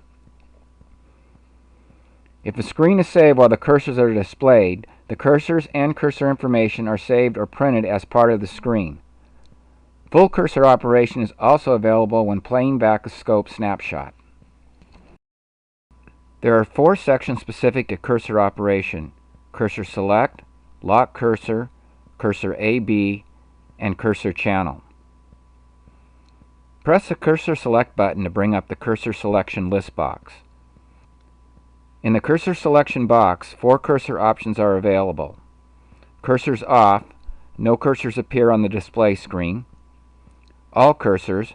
If a screen is saved while the cursors are displayed, the cursors and cursor information are saved or printed as part of the screen. Full cursor operation is also available when playing back a scope snapshot. There are 4 sections specific to cursor operation: cursor select, lock cursor, cursor AB, and cursor channel. Press the cursor select button to bring up the cursor selection list box. In the cursor selection box, 4 cursor options are available. Cursors off, no cursors appear on the display screen. All cursors,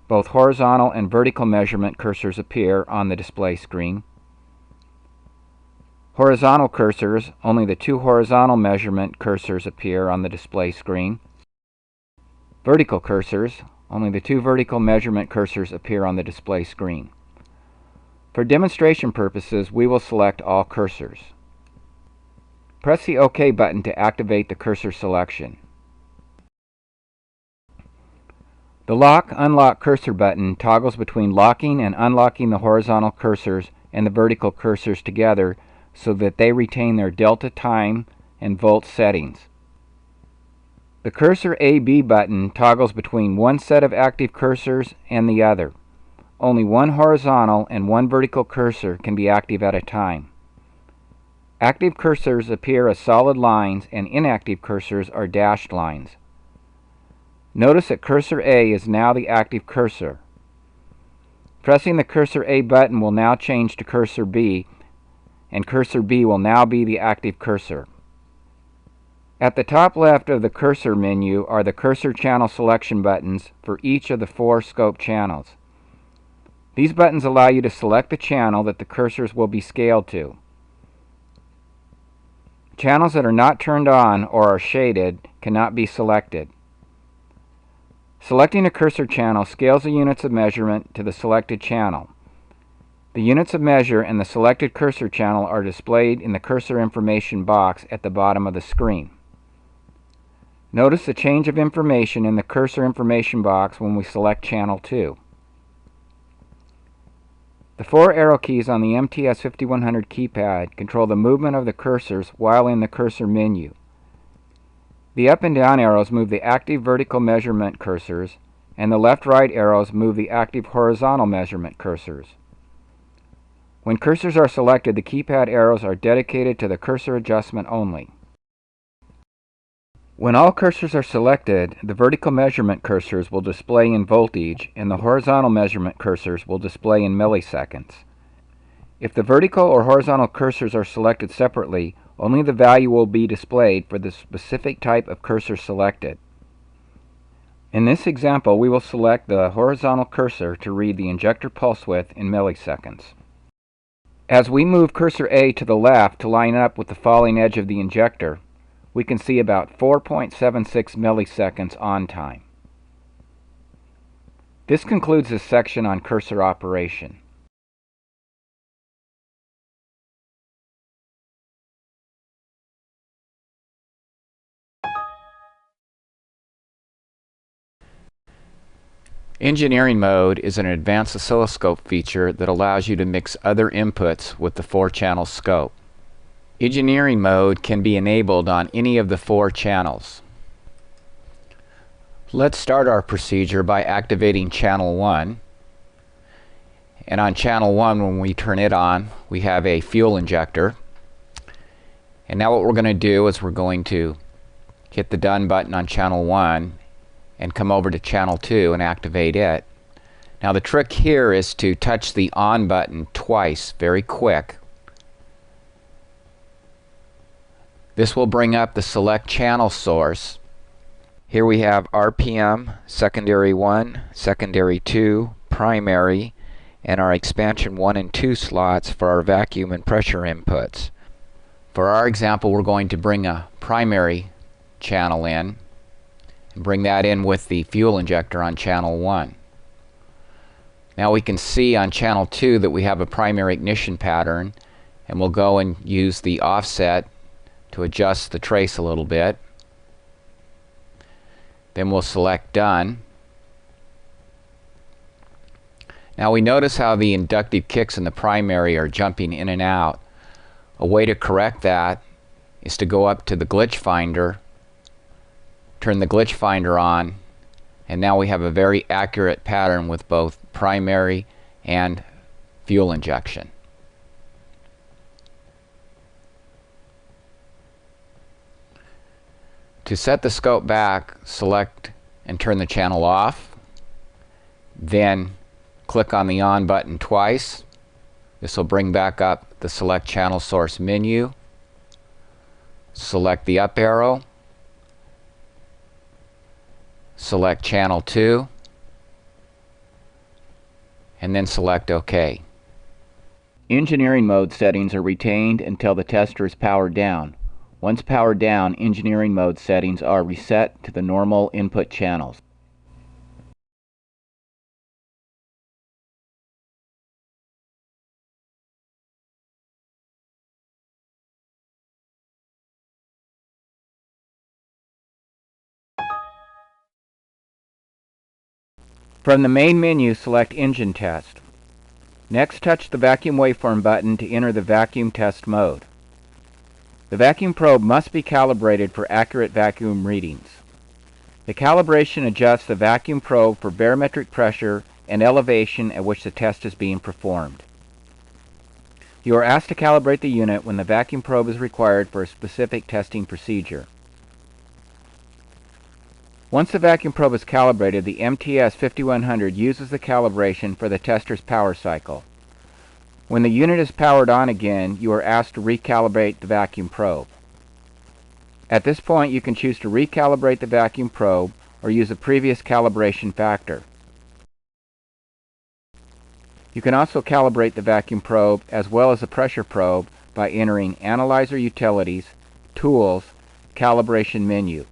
both horizontal and vertical measurement cursors appear on the display screen. Horizontal cursors, only the 2 horizontal measurement cursors appear on the display screen. Vertical cursors, only the 2 vertical measurement cursors appear on the display screen. For demonstration purposes, we will select all cursors. Press the OK button to activate the cursor selection. The Lock/Unlock Cursor button toggles between locking and unlocking the horizontal cursors and the vertical cursors together so that they retain their delta time and volt settings. The Cursor AB button toggles between one set of active cursors and the other. Only one horizontal and one vertical cursor can be active at a time. Active cursors appear as solid lines and inactive cursors are dashed lines. Notice that cursor A is now the active cursor. Pressing the cursor A button will now change to cursor B, and cursor B will now be the active cursor. At the top left of the cursor menu are the cursor channel selection buttons for each of the 4 scope channels. These buttons allow you to select the channel that the cursors will be scaled to. Channels that are not turned on or are shaded cannot be selected. Selecting a cursor channel scales the units of measurement to the selected channel. The units of measure and the selected cursor channel are displayed in the cursor information box at the bottom of the screen. Notice the change of information in the cursor information box when we select channel 2. The 4 arrow keys on the MTS 5100 keypad control the movement of the cursors while in the cursor menu. The up and down arrows move the active vertical measurement cursors, and the left-right arrows move the active horizontal measurement cursors. When cursors are selected, the keypad arrows are dedicated to the cursor adjustment only. When all cursors are selected, the vertical measurement cursors will display in voltage and the horizontal measurement cursors will display in milliseconds. If the vertical or horizontal cursors are selected separately, only the value will be displayed for the specific type of cursor selected. In this example, we will select the horizontal cursor to read the injector pulse width in milliseconds. As we move cursor A to the left to line up with the falling edge of the injector, we can see about 4.76 milliseconds on time. This concludes this section on cursor operation. Engineering mode is an advanced oscilloscope feature that allows you to mix other inputs with the 4-channel scope. Engineering mode can be enabled on any of the 4 channels. Let's start our procedure by activating channel 1. And on channel 1, when we turn it on, we have a fuel injector. And now what we're going to do is we're going to hit the done button on channel 1, and come over to channel 2 and activate it. Now the trick here is to touch the on button twice, very quick. This will bring up the select channel source. Here we have RPM, secondary 1, secondary 2, primary, and our expansion 1 and 2 slots for our vacuum and pressure inputs. For our example, we're going to bring a primary channel in and bring that in with the fuel injector on channel 1. Now we can see on channel 2 that we have a primary ignition pattern, and we'll go and use the offset to adjust the trace a little bit. Then we'll select Done. Now we notice how the inductive kicks in the primary are jumping in and out. A way to correct that is to go up to the glitch finder, turn the glitch finder on, and now we have a very accurate pattern with both primary and fuel injection. To set the scope back, select and turn the channel off. Then click on the on button twice. This will bring back up the select channel source menu. Select the up arrow. Select channel 2. And then select OK. Engineering mode settings are retained until the tester is powered down. Once powered down, engineering mode settings are reset to the normal input channels. From the main menu, select Engine Test. Next, touch the Vacuum Waveform button to enter the vacuum test mode. The vacuum probe must be calibrated for accurate vacuum readings. The calibration adjusts the vacuum probe for barometric pressure and elevation at which the test is being performed. You are asked to calibrate the unit when the vacuum probe is required for a specific testing procedure. Once the vacuum probe is calibrated, the MTS 5100 uses the calibration for the tester's power cycle. When the unit is powered on again, you are asked to recalibrate the vacuum probe. At this point, you can choose to recalibrate the vacuum probe or use a previous calibration factor. You can also calibrate the vacuum probe as well as the pressure probe by entering Analyzer Utilities, Tools, Calibration menu.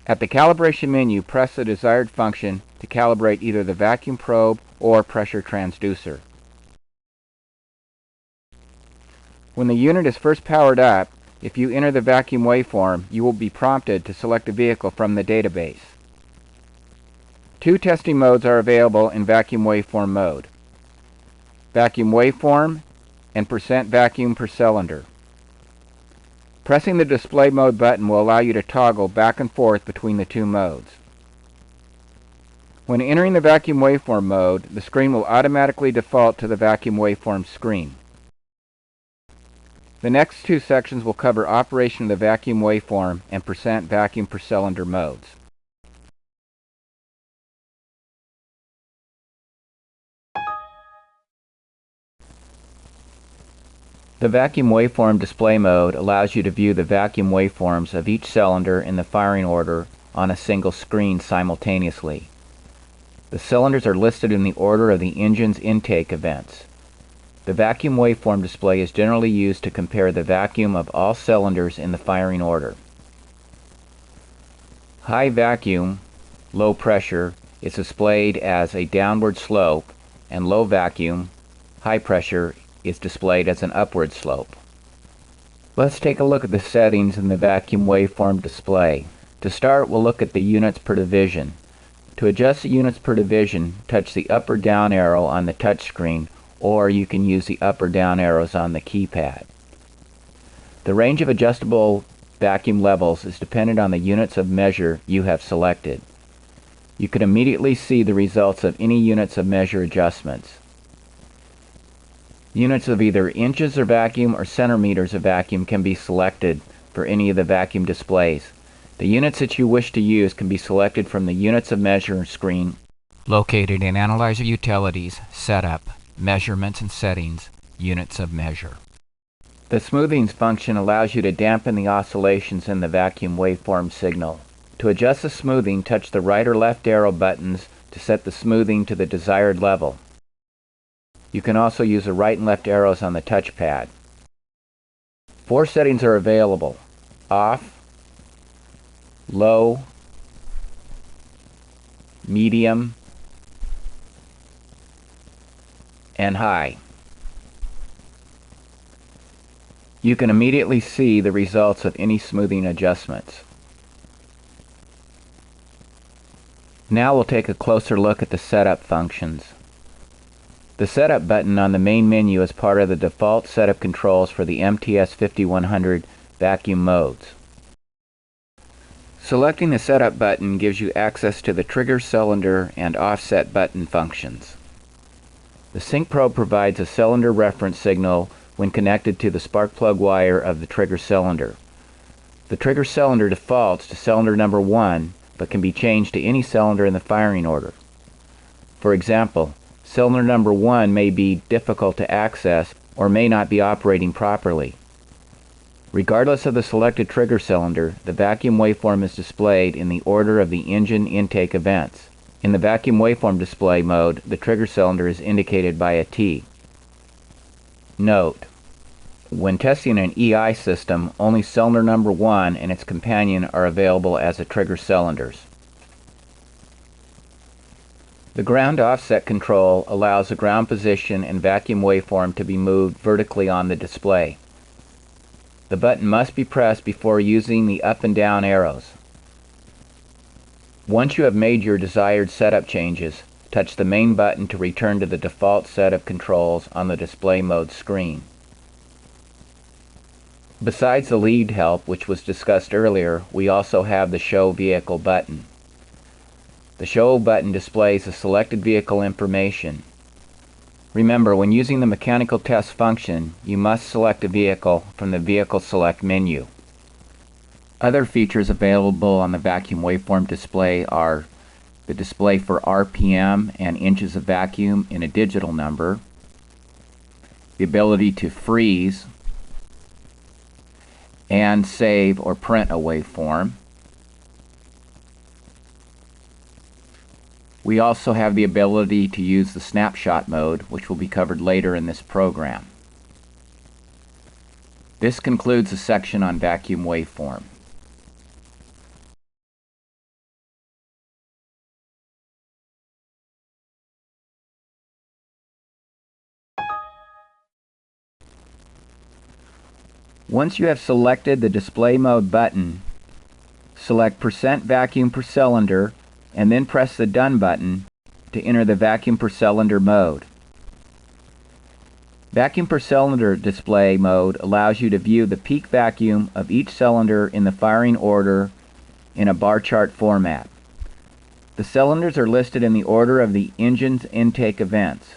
At the calibration menu, press the desired function to calibrate either the vacuum probe or pressure transducer. When the unit is first powered up, if you enter the vacuum waveform, you will be prompted to select a vehicle from the database. Two testing modes are available in vacuum waveform mode: vacuum waveform and % vacuum per cylinder. Pressing the display mode button will allow you to toggle back and forth between the two modes. When entering the vacuum waveform mode, the screen will automatically default to the vacuum waveform screen. The next two sections will cover operation of the vacuum waveform and % vacuum per cylinder modes. The vacuum waveform display mode allows you to view the vacuum waveforms of each cylinder in the firing order on a single screen simultaneously. The cylinders are listed in the order of the engine's intake events. The vacuum waveform display is generally used to compare the vacuum of all cylinders in the firing order. High vacuum, low pressure, is displayed as a downward slope, and low vacuum, high pressure, is displayed as an upward slope. Let's take a look at the settings in the vacuum waveform display. To start, we'll look at the units per division. To adjust the units per division, touch the up or down arrow on the touchscreen, or you can use the up or down arrows on the keypad. The range of adjustable vacuum levels is dependent on the units of measure you have selected. You can immediately see the results of any units of measure adjustments. Units of either inches of vacuum or centimeters of vacuum can be selected for any of the vacuum displays. The units that you wish to use can be selected from the Units of Measure screen located in Analyzer Utilities, Setup, Measurements and Settings, Units of Measure. The smoothing function allows you to dampen the oscillations in the vacuum waveform signal. To adjust the smoothing, touch the right or left arrow buttons to set the smoothing to the desired level. You can also use the right and left arrows on the touchpad. 4 settings are available: off, low, medium, and high. You can immediately see the results of any smoothing adjustments. Now we'll take a closer look at the setup functions. The setup button on the main menu is part of the default setup controls for the MTS 5100 vacuum modes. Selecting the setup button gives you access to the trigger cylinder and offset button functions. The sync probe provides a cylinder reference signal when connected to the spark plug wire of the trigger cylinder. The trigger cylinder defaults to cylinder number 1, but can be changed to any cylinder in the firing order. For example, cylinder number 1 may be difficult to access or may not be operating properly. Regardless of the selected trigger cylinder, the vacuum waveform is displayed in the order of the engine intake events. In the vacuum waveform display mode, the trigger cylinder is indicated by a T. Note: when testing an EI system, only cylinder number 1 and its companion are available as the trigger cylinders. The ground offset control allows the ground position and vacuum waveform to be moved vertically on the display. The button must be pressed before using the up and down arrows. Once you have made your desired setup changes, touch the main button to return to the default set of controls on the display mode screen. Besides the lead help, which was discussed earlier, we also have the Show Vehicle button. The Show button displays the selected vehicle information. Remember, when using the mechanical test function, you must select a vehicle from the Vehicle Select menu. Other features available on the vacuum waveform display are the display for RPM and inches of vacuum in a digital number, the ability to freeze and save or print a waveform. We also have the ability to use the Snapshot mode, which will be covered later in this program. This concludes the section on vacuum waveform. Once you have selected the display mode button, select % vacuum per cylinder and then press the Done button to enter the vacuum per cylinder mode. Vacuum per cylinder display mode allows you to view the peak vacuum of each cylinder in the firing order in a bar chart format. The cylinders are listed in the order of the engine's intake events.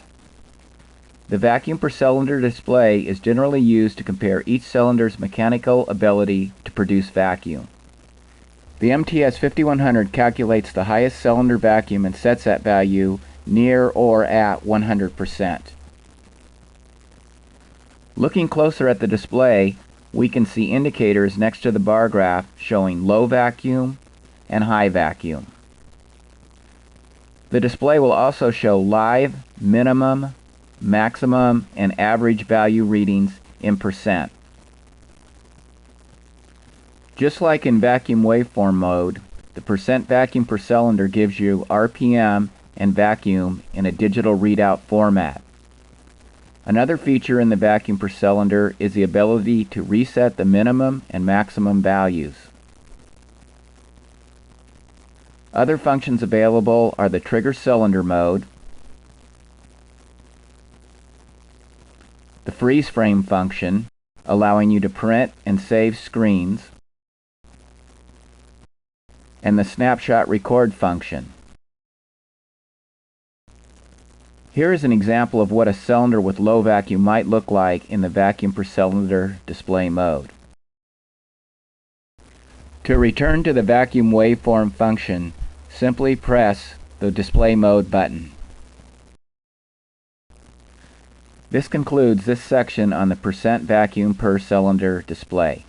The vacuum per cylinder display is generally used to compare each cylinder's mechanical ability to produce vacuum. The MTS 5100 calculates the highest cylinder vacuum and sets that value near or at 100%. Looking closer at the display, we can see indicators next to the bar graph showing low vacuum and high vacuum. The display will also show live, minimum, maximum, and average value readings in %. Just like in vacuum waveform mode, the % vacuum per cylinder gives you RPM and vacuum in a digital readout format. Another feature in the vacuum per cylinder is the ability to reset the minimum and maximum values. Other functions available are the trigger cylinder mode, the freeze frame function, allowing you to print and save screens, and the snapshot record function. Here is an example of what a cylinder with low vacuum might look like in the vacuum per cylinder display mode. To return to the vacuum waveform function, simply press the Display Mode button. This concludes this section on the percent vacuum per cylinder display.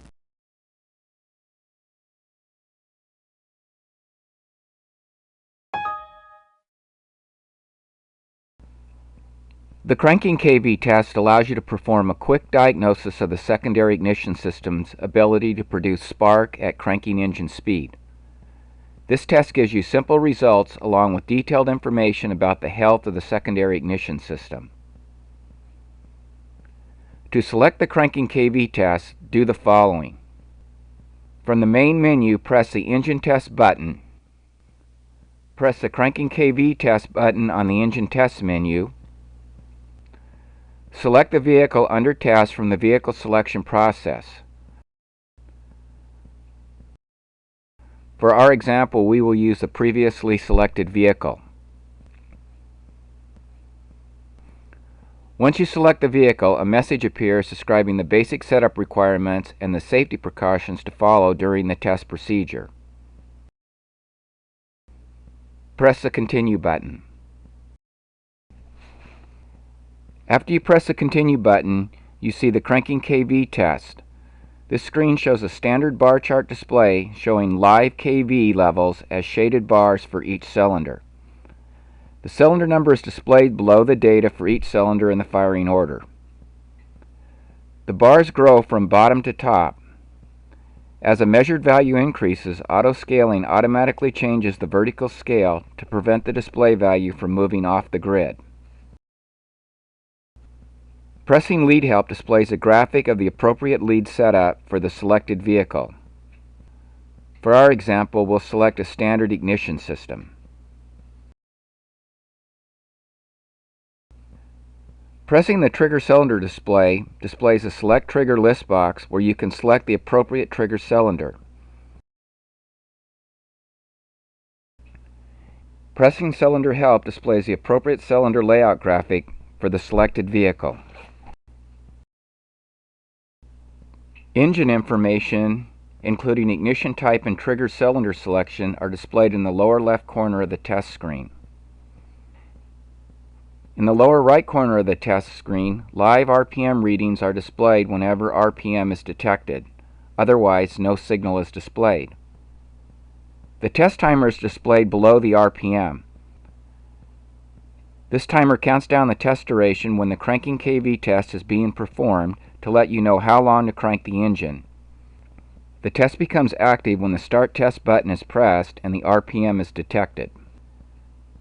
The cranking kV test allows you to perform a quick diagnosis of the secondary ignition system's ability to produce spark at cranking engine speed. This test gives you simple results along with detailed information about the health of the secondary ignition system. To select the cranking kV test, do the following. From the main menu, press the Engine Test button. Press the Cranking kV Test button on the Engine Test menu. Select the vehicle under test from the vehicle selection process. For our example, we will use the previously selected vehicle. Once you select the vehicle, a message appears describing the basic setup requirements and the safety precautions to follow during the test procedure. Press the Continue button. After you press the Continue button, you see the Cranking kV test. This screen shows a standard bar chart display showing live kV levels as shaded bars for each cylinder. The cylinder number is displayed below the data for each cylinder in the firing order. The bars grow from bottom to top. As a measured value increases, auto-scaling automatically changes the vertical scale to prevent the display value from moving off the grid. Pressing Lead Help displays a graphic of the appropriate lead setup for the selected vehicle. For our example, we'll select a standard ignition system. Pressing the Trigger Cylinder display displays a Select Trigger list box where you can select the appropriate trigger cylinder. Pressing Cylinder Help displays the appropriate cylinder layout graphic for the selected vehicle. Engine information, including ignition type and trigger cylinder selection, are displayed in the lower left corner of the test screen. In the lower right corner of the test screen, live RPM readings are displayed whenever RPM is detected. Otherwise, no signal is displayed. The test timer is displayed below the RPM. This timer counts down the test duration when the cranking kV test is being performed to let you know how long to crank the engine. The test becomes active when the Start Test button is pressed and the RPM is detected.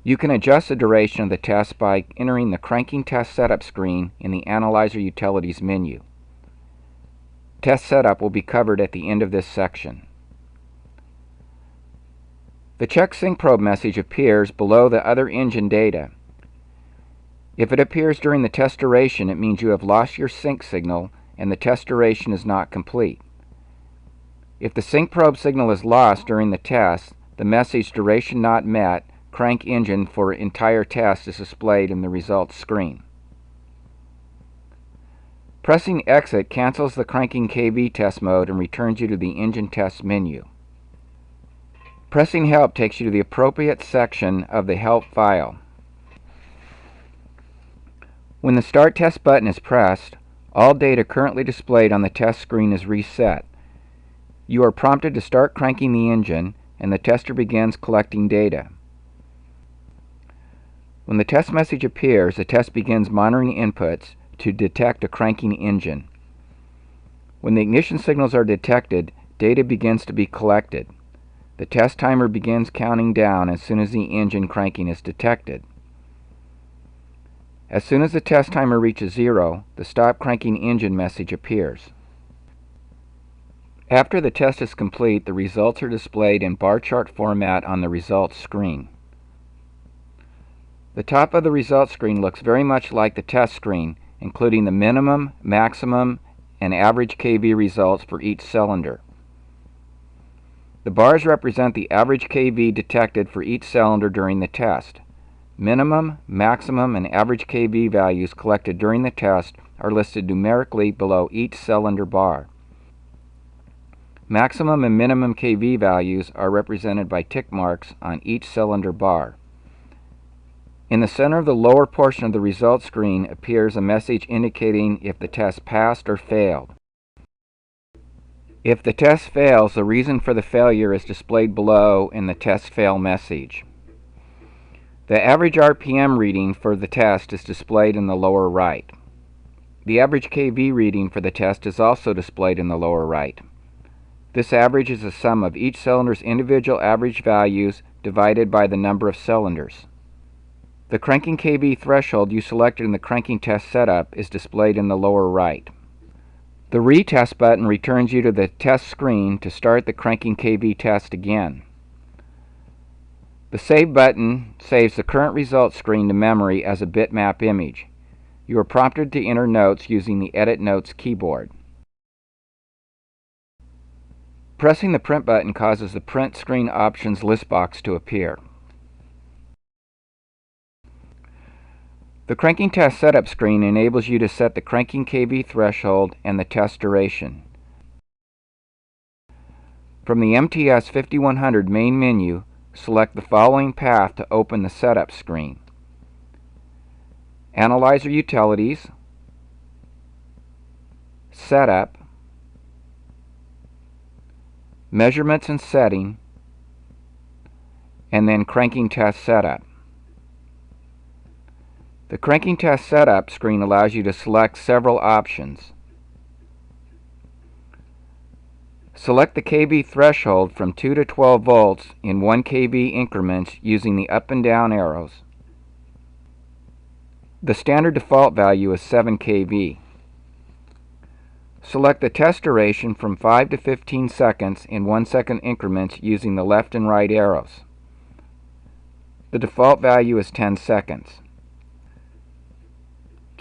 You can adjust the duration of the test by entering the Cranking Test Setup screen in the Analyzer Utilities menu. Test setup will be covered at the end of this section. The Check Sync Probe message appears below the other engine data. If it appears during the test duration, it means you have lost your sync signal and the test duration is not complete. If the sync probe signal is lost during the test, the message "Duration not met, crank engine for entire test" is displayed in the results screen. Pressing Exit cancels the cranking kV test mode and returns you to the Engine Test menu. Pressing Help takes you to the appropriate section of the help file. When the Start Test button is pressed, all data currently displayed on the test screen is reset. You are prompted to start cranking the engine, and the tester begins collecting data. When the test message appears, the test begins monitoring inputs to detect a cranking engine. When the ignition signals are detected, data begins to be collected. The test timer begins counting down as soon as the engine cranking is detected. As soon as the test timer reaches 0, the Stop Cranking Engine message appears. After the test is complete, the results are displayed in bar chart format on the results screen. The top of the results screen looks very much like the test screen, including the minimum, maximum, and average kV results for each cylinder. The bars represent the average kV detected for each cylinder during the test. Minimum, maximum, and average kV values collected during the test are listed numerically below each cylinder bar. Maximum and minimum kV values are represented by tick marks on each cylinder bar. In the center of the lower portion of the results screen appears a message indicating if the test passed or failed. If the test fails, the reason for the failure is displayed below in the test fail message. The average RPM reading for the test is displayed in the lower right. The average kV reading for the test is also displayed in the lower right. This average is the sum of each cylinder's individual average values divided by the number of cylinders. The cranking kV threshold you selected in the cranking test setup is displayed in the lower right. The retest button returns you to the test screen to start the cranking kV test again. The Save button saves the current results screen to memory as a bitmap image. You are prompted to enter notes using the Edit Notes keyboard. Pressing the Print button causes the Print Screen Options list box to appear. The cranking test setup screen enables you to set the cranking kV threshold and the test duration. From the MTS 5100 main menu, select the following path to open the setup screen: Analyzer Utilities, Setup, Measurements and Setting, and then Cranking Test Setup. The Cranking Test Setup screen allows you to select several options. Select the kV threshold from 2 to 12 volts in 1 kV increments using the up and down arrows. The standard default value is 7 kV. Select the test duration from 5 to 15 seconds in 1 second increments using the left and right arrows. The default value is 10 seconds.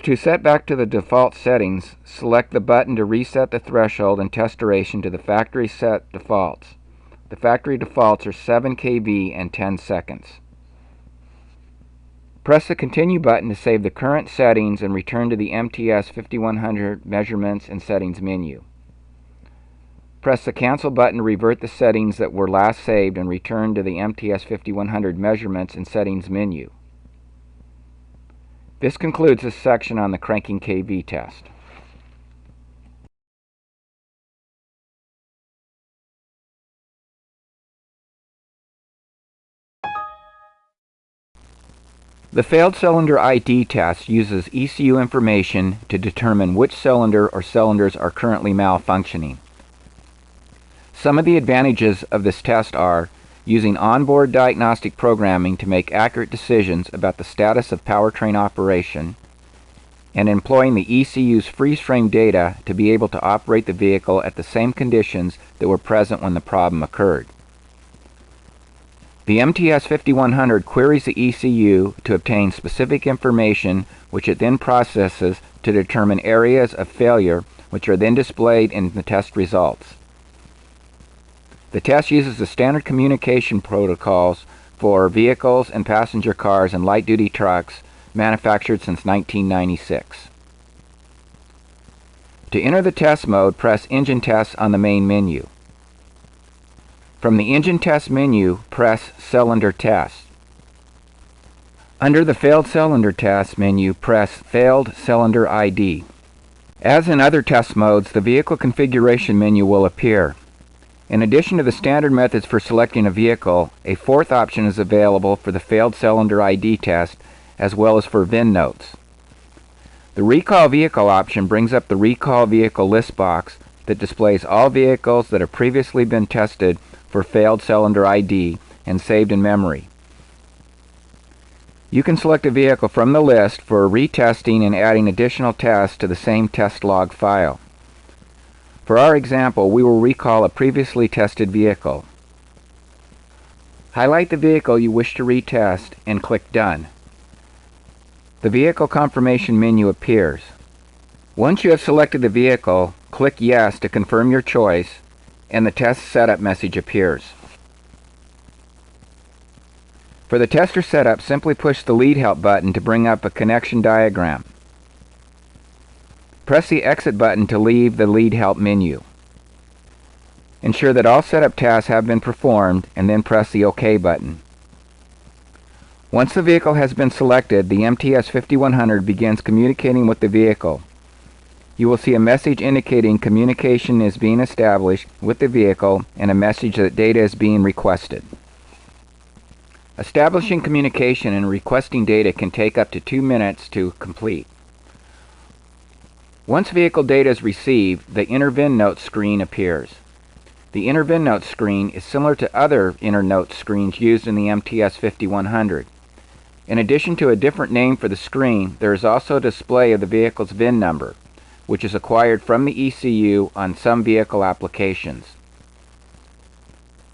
To set back to the default settings, select the button to reset the threshold and test duration to the factory set defaults. The factory defaults are 7 kV and 10 seconds. Press the Continue button to save the current settings and return to the MTS 5100 Measurements and Settings menu. Press the Cancel button to revert the settings that were last saved and return to the MTS 5100 Measurements and Settings menu. This concludes this section on the cranking kV test. The failed cylinder ID test uses ECU information to determine which cylinder or cylinders are currently malfunctioning. Some of the advantages of this test are using onboard diagnostic programming to make accurate decisions about the status of powertrain operation, and employing the ECU's freeze-frame data to be able to operate the vehicle at the same conditions that were present when the problem occurred. The MTS 5100 queries the ECU to obtain specific information, which it then processes to determine areas of failure, which are then displayed in the test results. The test uses the standard communication protocols for vehicles and passenger cars and light-duty trucks manufactured since 1996. To enter the test mode, press Engine Test on the main menu. From the Engine Test menu, press Cylinder Test. Under the Failed Cylinder Test menu, press Failed Cylinder ID. As in other test modes, the Vehicle Configuration menu will appear. In addition to the standard methods for selecting a vehicle, a fourth option is available for the Failed Cylinder ID test, as well as for VIN notes. The Recall Vehicle option brings up the Recall Vehicle list box that displays all vehicles that have previously been tested for Failed Cylinder ID and saved in memory. You can select a vehicle from the list for retesting and adding additional tests to the same test log file. For our example, we will recall a previously tested vehicle. Highlight the vehicle you wish to retest and click Done. The Vehicle Confirmation menu appears. Once you have selected the vehicle, click Yes to confirm your choice, and the test setup message appears. For the tester setup, simply push the Lead Help button to bring up a connection diagram. Press the Exit button to leave the Lead Help menu. Ensure that all setup tasks have been performed and then press the OK button. Once the vehicle has been selected, the MTS 5100 begins communicating with the vehicle. You will see a message indicating communication is being established with the vehicle and a message that data is being requested. Establishing communication and requesting data can take up to 2 minutes to complete. Once vehicle data is received, the Enter VIN Notes screen appears. The Enter VIN Notes screen is similar to other Enter Notes screens used in the MTS 5100. In addition to a different name for the screen, there is also a display of the vehicle's VIN number, which is acquired from the ECU on some vehicle applications.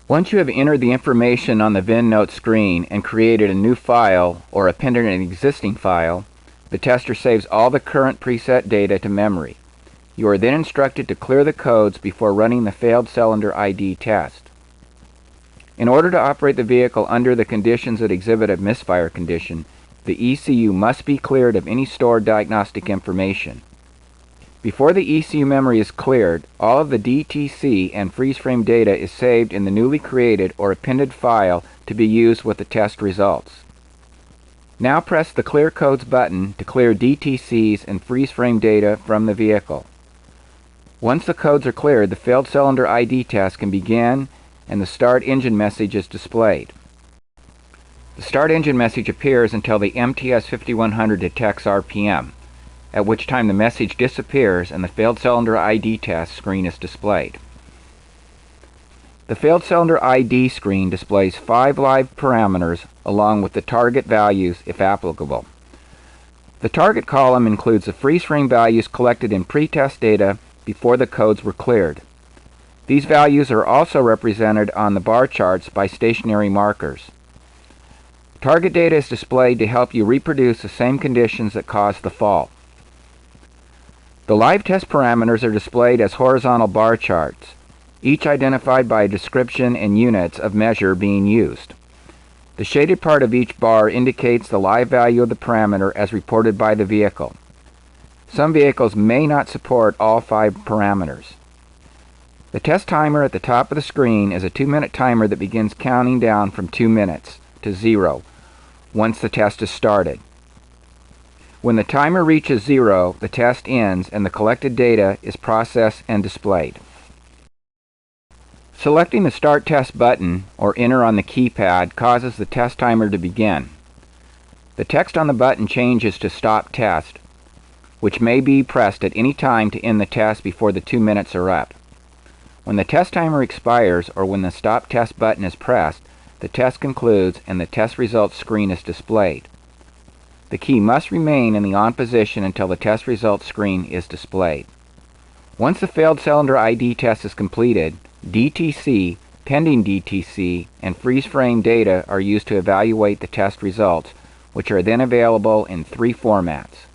Once you have entered the information on the VIN Notes screen and created a new file or appended an existing file, the tester saves all the current preset data to memory. You are then instructed to clear the codes before running the failed cylinder ID test. In order to operate the vehicle under the conditions that exhibit a misfire condition, the ECU must be cleared of any stored diagnostic information. Before the ECU memory is cleared, all of the DTC and freeze frame data is saved in the newly created or appended file to be used with the test results. Now press the Clear Codes button to clear DTCs and freeze frame data from the vehicle. Once the codes are cleared, the failed cylinder ID test can begin and the Start Engine message is displayed. The Start Engine message appears until the MTS 5100 detects RPM, at which time the message disappears and the failed cylinder ID test screen is displayed. The failed cylinder ID screen displays 5 live parameters along with the target values if applicable. The target column includes the freeze frame values collected in pre-test data before the codes were cleared. These values are also represented on the bar charts by stationary markers. Target data is displayed to help you reproduce the same conditions that caused the fault. The live test parameters are displayed as horizontal bar charts, each identified by a description and units of measure being used. The shaded part of each bar indicates the live value of the parameter as reported by the vehicle. Some vehicles may not support all 5 parameters. The test timer at the top of the screen is a 2-minute timer that begins counting down from 2 minutes to 0 once the test is started. When the timer reaches 0, the test ends and the collected data is processed and displayed. Selecting the Start Test button or Enter on the keypad causes the test timer to begin. The text on the button changes to Stop Test, which may be pressed at any time to end the test before the 2 minutes are up. When the test timer expires or when the Stop Test button is pressed, the test concludes and the test results screen is displayed. The key must remain in the on position until the test results screen is displayed. Once the failed cylinder ID test is completed, DTC, pending DTC, and freeze frame data are used to evaluate the test results, which are then available in 3 formats.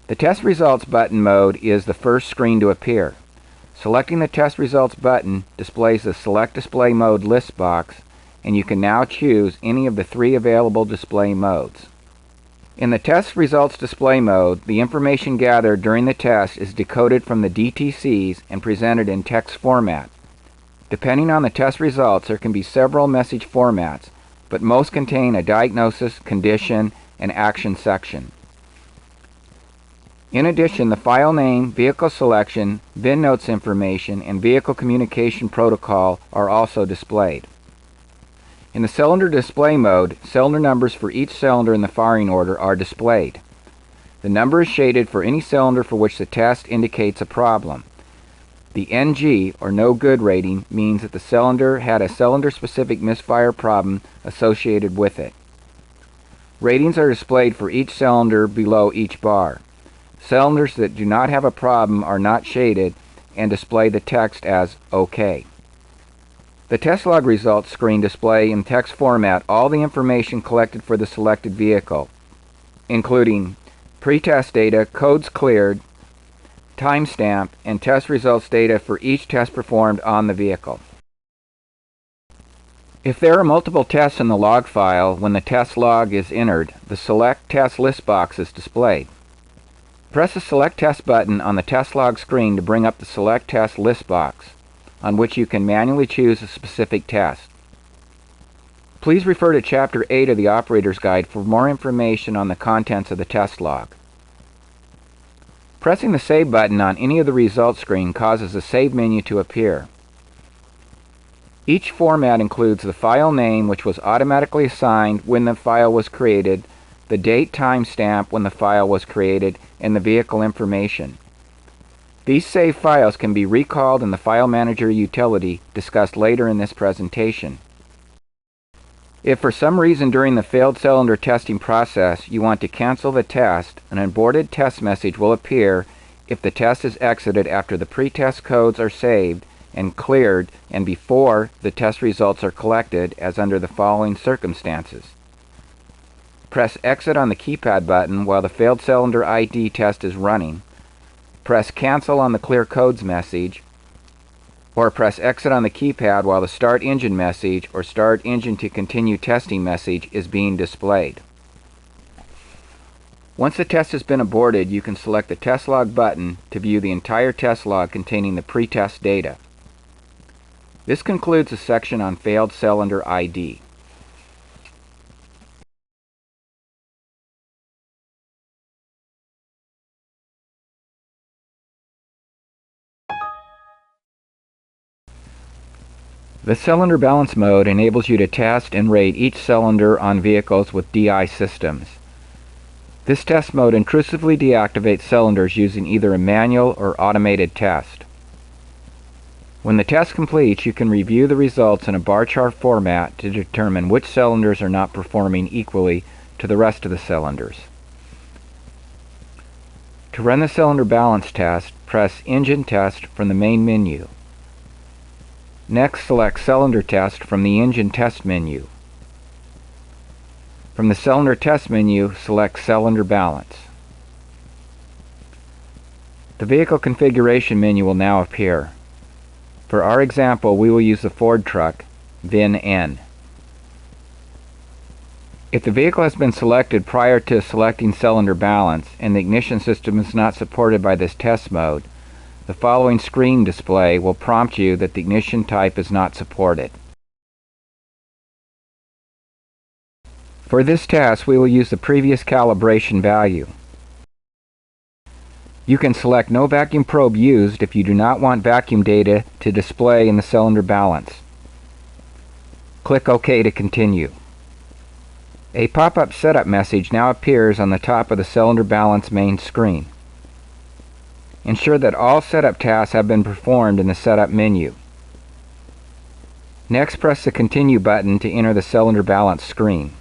The Test Results button mode is the first screen to appear. Selecting the Test Results button displays the Select Display Mode list box, and you can now choose any of the 3 available display modes. In the Test Results display mode, the information gathered during the test is decoded from the DTCs and presented in text format. Depending on the test results, there can be several message formats, but most contain a diagnosis, condition, and action section. In addition, the file name, vehicle selection, VIN notes information, and vehicle communication protocol are also displayed. In the cylinder display mode, cylinder numbers for each cylinder in the firing order are displayed. The number is shaded for any cylinder for which the test indicates a problem. The NG, or no good rating, means that the cylinder had a cylinder-specific misfire problem associated with it. Ratings are displayed for each cylinder below each bar. Cylinders that do not have a problem are not shaded and display the text as OK. The test log results screen display in text format all the information collected for the selected vehicle, including pre-test data, codes cleared, timestamp, and test results data for each test performed on the vehicle. If there are multiple tests in the log file when the test log is entered, the Select Test list box is displayed. Press the Select Test button on the test log screen to bring up the Select Test list box. on which you can manually choose a specific test. Please refer to Chapter 8 of the Operator's Guide for more information on the contents of the test log. Pressing the Save button on any of the results screen causes a Save menu to appear. Each format includes the file name, which was automatically assigned when the file was created, the date timestamp when the file was created, and the vehicle information. These saved files can be recalled in the File Manager utility discussed later in this presentation. If for some reason during the failed cylinder testing process you want to cancel the test, an aborted test message will appear if the test is exited after the pre-test codes are saved and cleared and before the test results are collected, as under the following circumstances. Press Exit on the Keypad button while the failed cylinder ID test is running. Press Cancel on the Clear Codes message, or press Exit on the keypad while the Start Engine message or Start Engine to Continue Testing message is being displayed. Once the test has been aborted, you can select the Test Log button to view the entire test log containing the pre-test data. This concludes the section on failed cylinder ID. The cylinder balance mode enables you to test and rate each cylinder on vehicles with DI systems. This test mode intrusively deactivates cylinders using either a manual or automated test. When the test completes, you can review the results in a bar chart format to determine which cylinders are not performing equally to the rest of the cylinders. To run the cylinder balance test, press Engine Test from the main menu. Next, select Cylinder Test from the Engine Test menu. From the Cylinder Test menu, select Cylinder Balance. The Vehicle Configuration menu will now appear. For our example, we will use the Ford truck, VIN N. If the vehicle has been selected prior to selecting cylinder balance and the ignition system is not supported by this test mode, the following screen display will prompt you that the ignition type is not supported. For this test, we will use the previous calibration value. You can select No Vacuum Probe Used if you do not want vacuum data to display in the cylinder balance. Click OK to continue. A pop-up setup message now appears on the top of the cylinder balance main screen. Ensure that all setup tasks have been performed in the Setup menu. Next, press the Continue button to enter the cylinder balance screen.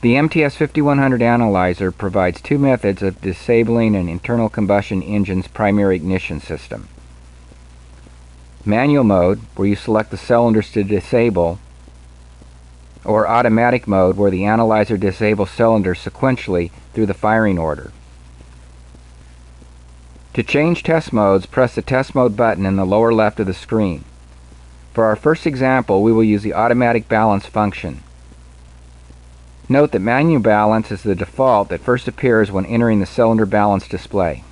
The MTS 5100 analyzer provides two methods of disabling an internal combustion engine's primary ignition system. Manual mode, where you select the cylinders to disable, or automatic mode, where the analyzer disables cylinders sequentially through the firing order. To change test modes, press the Test Mode button in the lower left of the screen. For our first example, we will use the Automatic Balance function. Note that Manual Balance is the default that first appears when entering the cylinder balance display.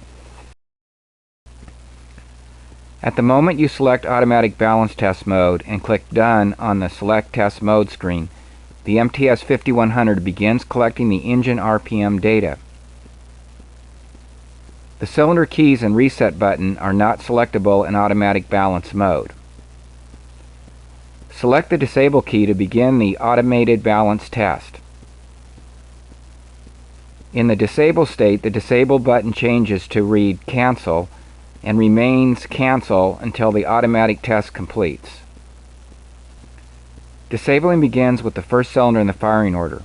At the moment you select Automatic Balance Test Mode and click Done on the Select Test Mode screen, the MTS 5100 begins collecting the engine RPM data. The cylinder keys and reset button are not selectable in automatic balance mode. Select the disable key to begin the automated balance test. In the disable state, the disable button changes to read Cancel and remains Cancel until the automatic test completes. Disabling begins with the first cylinder in the firing order.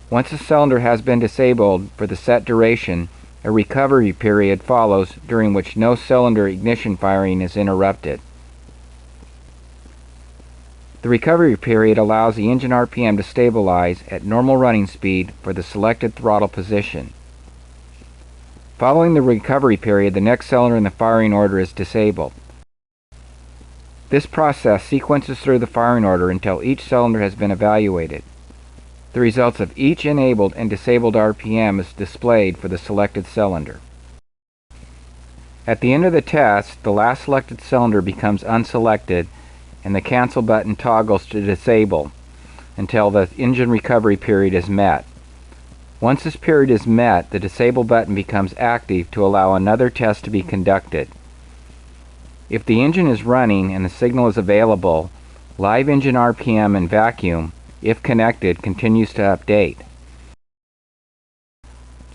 Once the cylinder has been disabled for the set duration, a recovery period follows during which no cylinder ignition firing is interrupted. The recovery period allows the engine RPM to stabilize at normal running speed for the selected throttle position. Following the recovery period, the next cylinder in the firing order is disabled. This process sequences through the firing order until each cylinder has been evaluated. The results of each enabled and disabled RPM is displayed for the selected cylinder. At the end of the test, the last selected cylinder becomes unselected and the cancel button toggles to disable until the engine recovery period is met. Once this period is met, the disable button becomes active to allow another test to be conducted. If the engine is running and the signal is available, live engine RPM and vacuum, if connected, continues to update.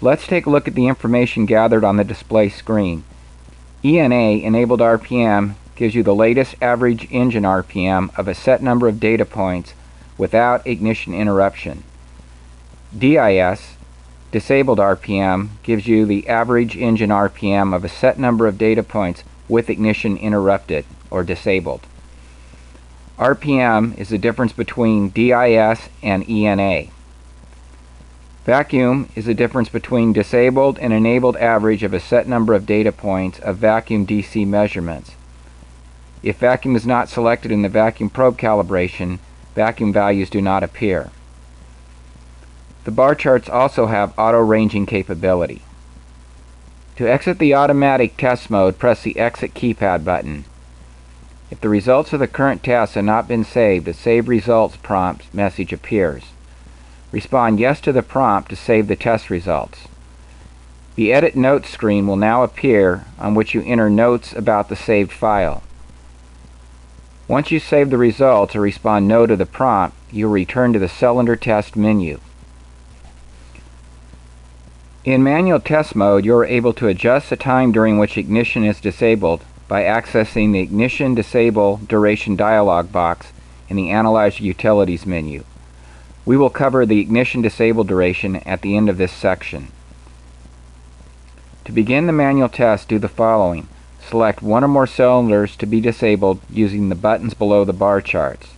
Let's take a look at the information gathered on the display screen. ENA, enabled RPM, gives you the latest average engine RPM of a set number of data points without ignition interruption. DIS, disabled RPM, gives you the average engine RPM of a set number of data points with ignition interrupted or disabled. RPM is the difference between DIS and ENA. Vacuum is the difference between disabled and enabled average of a set number of data points of vacuum DC measurements. If vacuum is not selected in the vacuum probe calibration, vacuum values do not appear. The bar charts also have auto-ranging capability. To exit the automatic test mode, press the Exit Keypad button. If the results of the current test have not been saved, a Save Results prompt message appears. Respond yes to the prompt to save the test results. The Edit Notes screen will now appear, on which you enter notes about the saved file. Once you save the results or respond no to the prompt, you will return to the cylinder test menu. In manual test mode, you are able to adjust the time during which ignition is disabled by accessing the Ignition Disable Duration dialog box in the Analyzer Utilities menu. We will cover the ignition disable duration at the end of this section. To begin the manual test, do the following. Select one or more cylinders to be disabled using the buttons below the bar charts.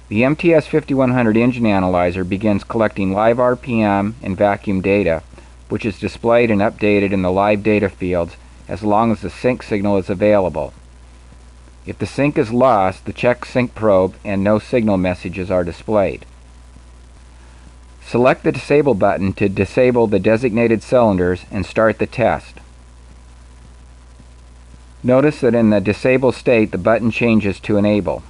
The MTS 5100 engine analyzer begins collecting live RPM and vacuum data, which is displayed and updated in the live data fields as long as the sync signal is available. If the sync is lost, the check sync probe and no signal messages are displayed. Select the Disable button to disable the designated cylinders and start the test. Notice that in the Disable state, the button changes to Enable.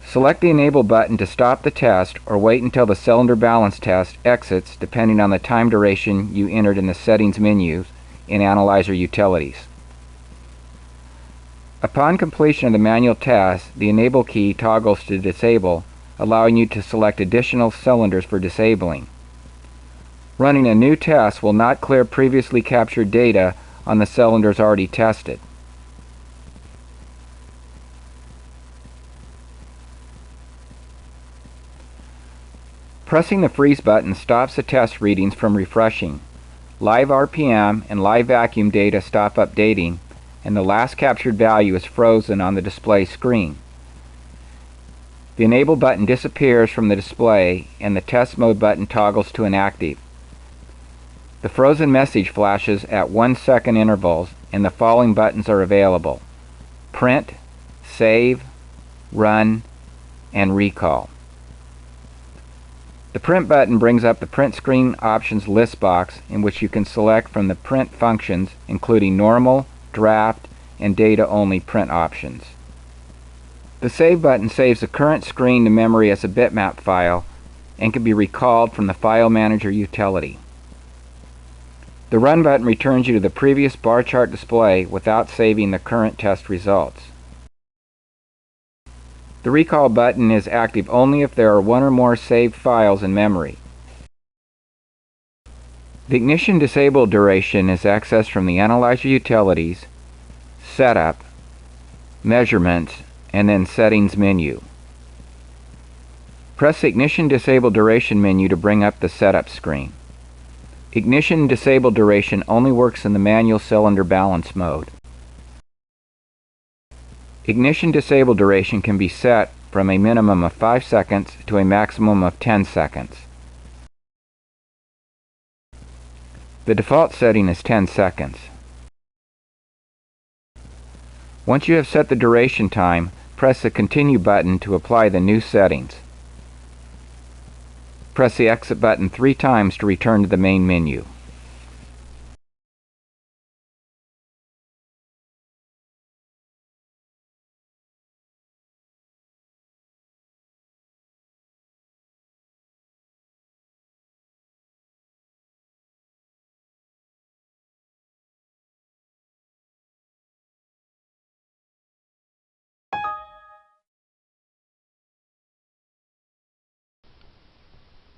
Select the Enable button to stop the test or wait until the cylinder balance test exits depending on the time duration you entered in the Settings menu in Analyzer Utilities. Upon completion of the manual test, the Enable key toggles to Disable, allowing you to select additional cylinders for disabling. Running a new test will not clear previously captured data on the cylinders already tested. Pressing the Freeze button stops the test readings from refreshing. Live RPM and live vacuum data stop updating, and the last captured value is frozen on the display screen. The Enable button disappears from the display and the Test Mode button toggles to inactive. The frozen message flashes at 1-second intervals and the following buttons are available: Print, Save, Run, and Recall. The Print button brings up the Print Screen Options list box in which you can select from the print functions including normal, draft, and data-only print options. The Save button saves the current screen to memory as a bitmap file and can be recalled from the File Manager utility. The Run button returns you to the previous bar chart display without saving the current test results. The Recall button is active only if there are one or more saved files in memory. The ignition disable duration is accessed from the Analyzer Utilities, Setup, Measurements, and then Settings menu. Press the Ignition Disable Duration menu to bring up the Setup screen. Ignition Disable Duration only works in the manual cylinder balance mode. Ignition Disable Duration can be set from a minimum of 5 seconds to a maximum of 10 seconds. The default setting is 10 seconds. Once you have set the duration time, press the Continue button to apply the new settings. Press the Exit button 3 times to return to the main menu.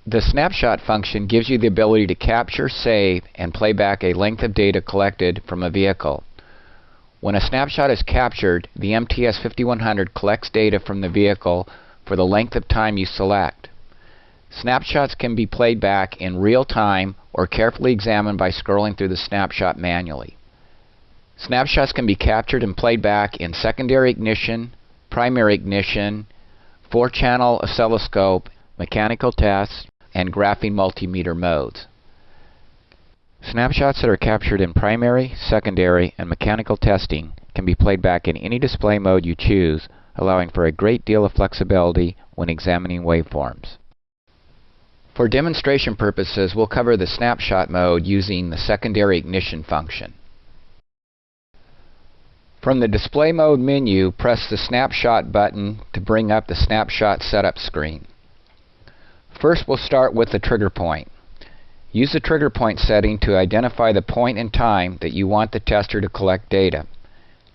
The snapshot function gives you the ability to capture, save, and play back a length of data collected from a vehicle. When a snapshot is captured, the MTS 5100 collects data from the vehicle for the length of time you select. Snapshots can be played back in real time or carefully examined by scrolling through the snapshot manually. Snapshots can be captured and played back in secondary ignition, primary ignition, 4-channel oscilloscope, mechanical test, and graphing multimeter modes. Snapshots that are captured in primary, secondary, and mechanical testing can be played back in any display mode you choose, allowing for a great deal of flexibility when examining waveforms. For demonstration purposes, we'll cover the snapshot mode using the secondary ignition function. From the display mode menu, press the snapshot button to bring up the snapshot setup screen. First, we'll start with the trigger point. Use the trigger point setting to identify the point in time that you want the tester to collect data.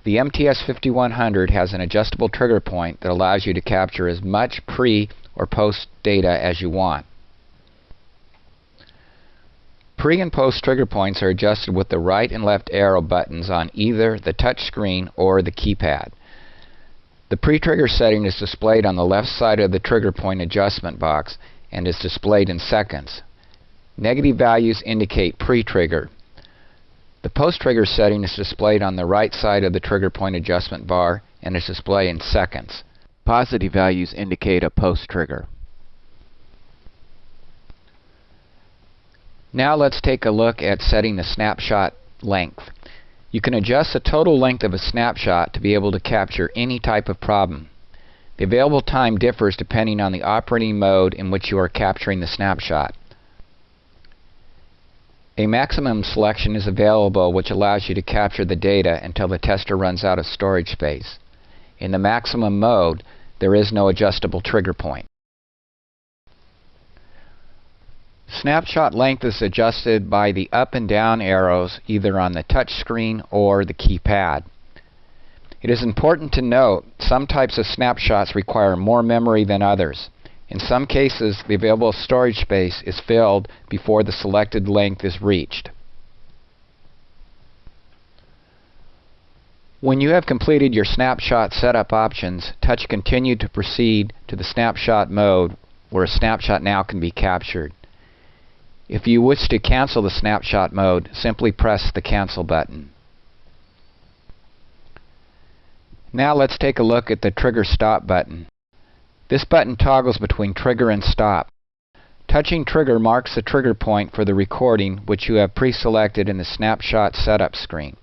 The MTS 5100 has an adjustable trigger point that allows you to capture as much pre- or post data as you want. Pre- and post trigger points are adjusted with the right and left arrow buttons on either the touch screen or the keypad. The pre-trigger setting is displayed on the left side of the trigger point adjustment box and is displayed in seconds. Negative values indicate pre-trigger. The post-trigger setting is displayed on the right side of the trigger point adjustment bar and is displayed in seconds. Positive values indicate a post-trigger. Now let's take a look at setting the snapshot length. You can adjust the total length of a snapshot to be able to capture any type of problem. The available time differs depending on the operating mode in which you are capturing the snapshot. A maximum selection is available which allows you to capture the data until the tester runs out of storage space. In the maximum mode, there is no adjustable trigger point. Snapshot length is adjusted by the up and down arrows either on the touch screen or the keypad. It is important to note some types of snapshots require more memory than others. In some cases, the available storage space is filled before the selected length is reached. When you have completed your snapshot setup options, touch Continue to proceed to the snapshot mode where a snapshot now can be captured. If you wish to cancel the snapshot mode, simply press the Cancel button. Now let's take a look at the Trigger Stop button. This button toggles between trigger and stop. Touching trigger marks the trigger point for the recording which you have pre-selected in the snapshot setup screen.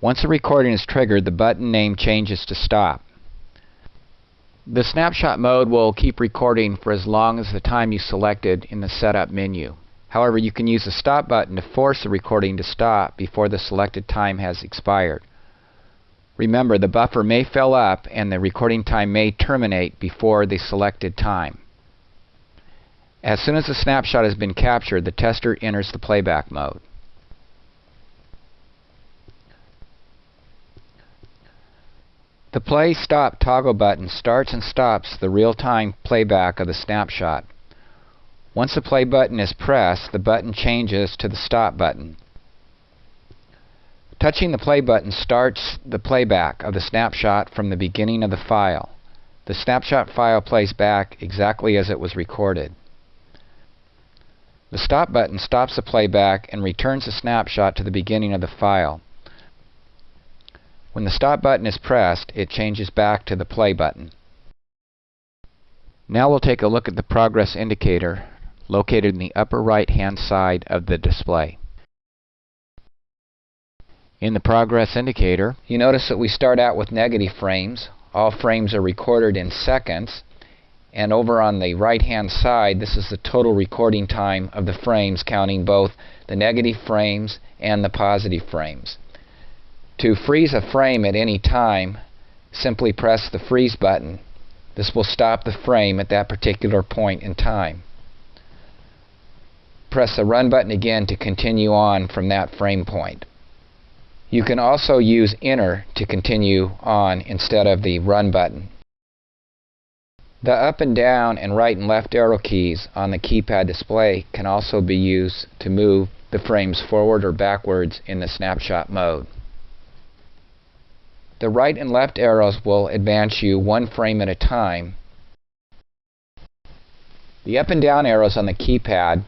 Once the recording is triggered, the button name changes to stop. The snapshot mode will keep recording for as long as the time you selected in the setup menu. However, you can use the stop button to force the recording to stop before the selected time has expired. Remember, the buffer may fill up and the recording time may terminate before the selected time. As soon as the snapshot has been captured, the tester enters the playback mode. The Play-Stop toggle button starts and stops the real-time playback of the snapshot. Once the play button is pressed, the button changes to the stop button. Touching the play button starts the playback of the snapshot from the beginning of the file. The snapshot file plays back exactly as it was recorded. The stop button stops the playback and returns the snapshot to the beginning of the file. When the stop button is pressed, it changes back to the play button. Now we'll take a look at the progress indicator located in the upper right hand side of the display. In the progress indicator, you notice that we start out with negative frames. All frames are recorded in seconds. And over on the right hand side, this is the total recording time of the frames, counting both the negative frames and the positive frames. To freeze a frame at any time, simply press the freeze button. This will stop the frame at that particular point in time. Press the run button again to continue on from that frame point. You can also use Enter to continue on instead of the Run button. The up and down and right and left arrow keys on the keypad display can also be used to move the frames forward or backwards in the snapshot mode. The right and left arrows will advance you one frame at a time. The up and down arrows on the keypad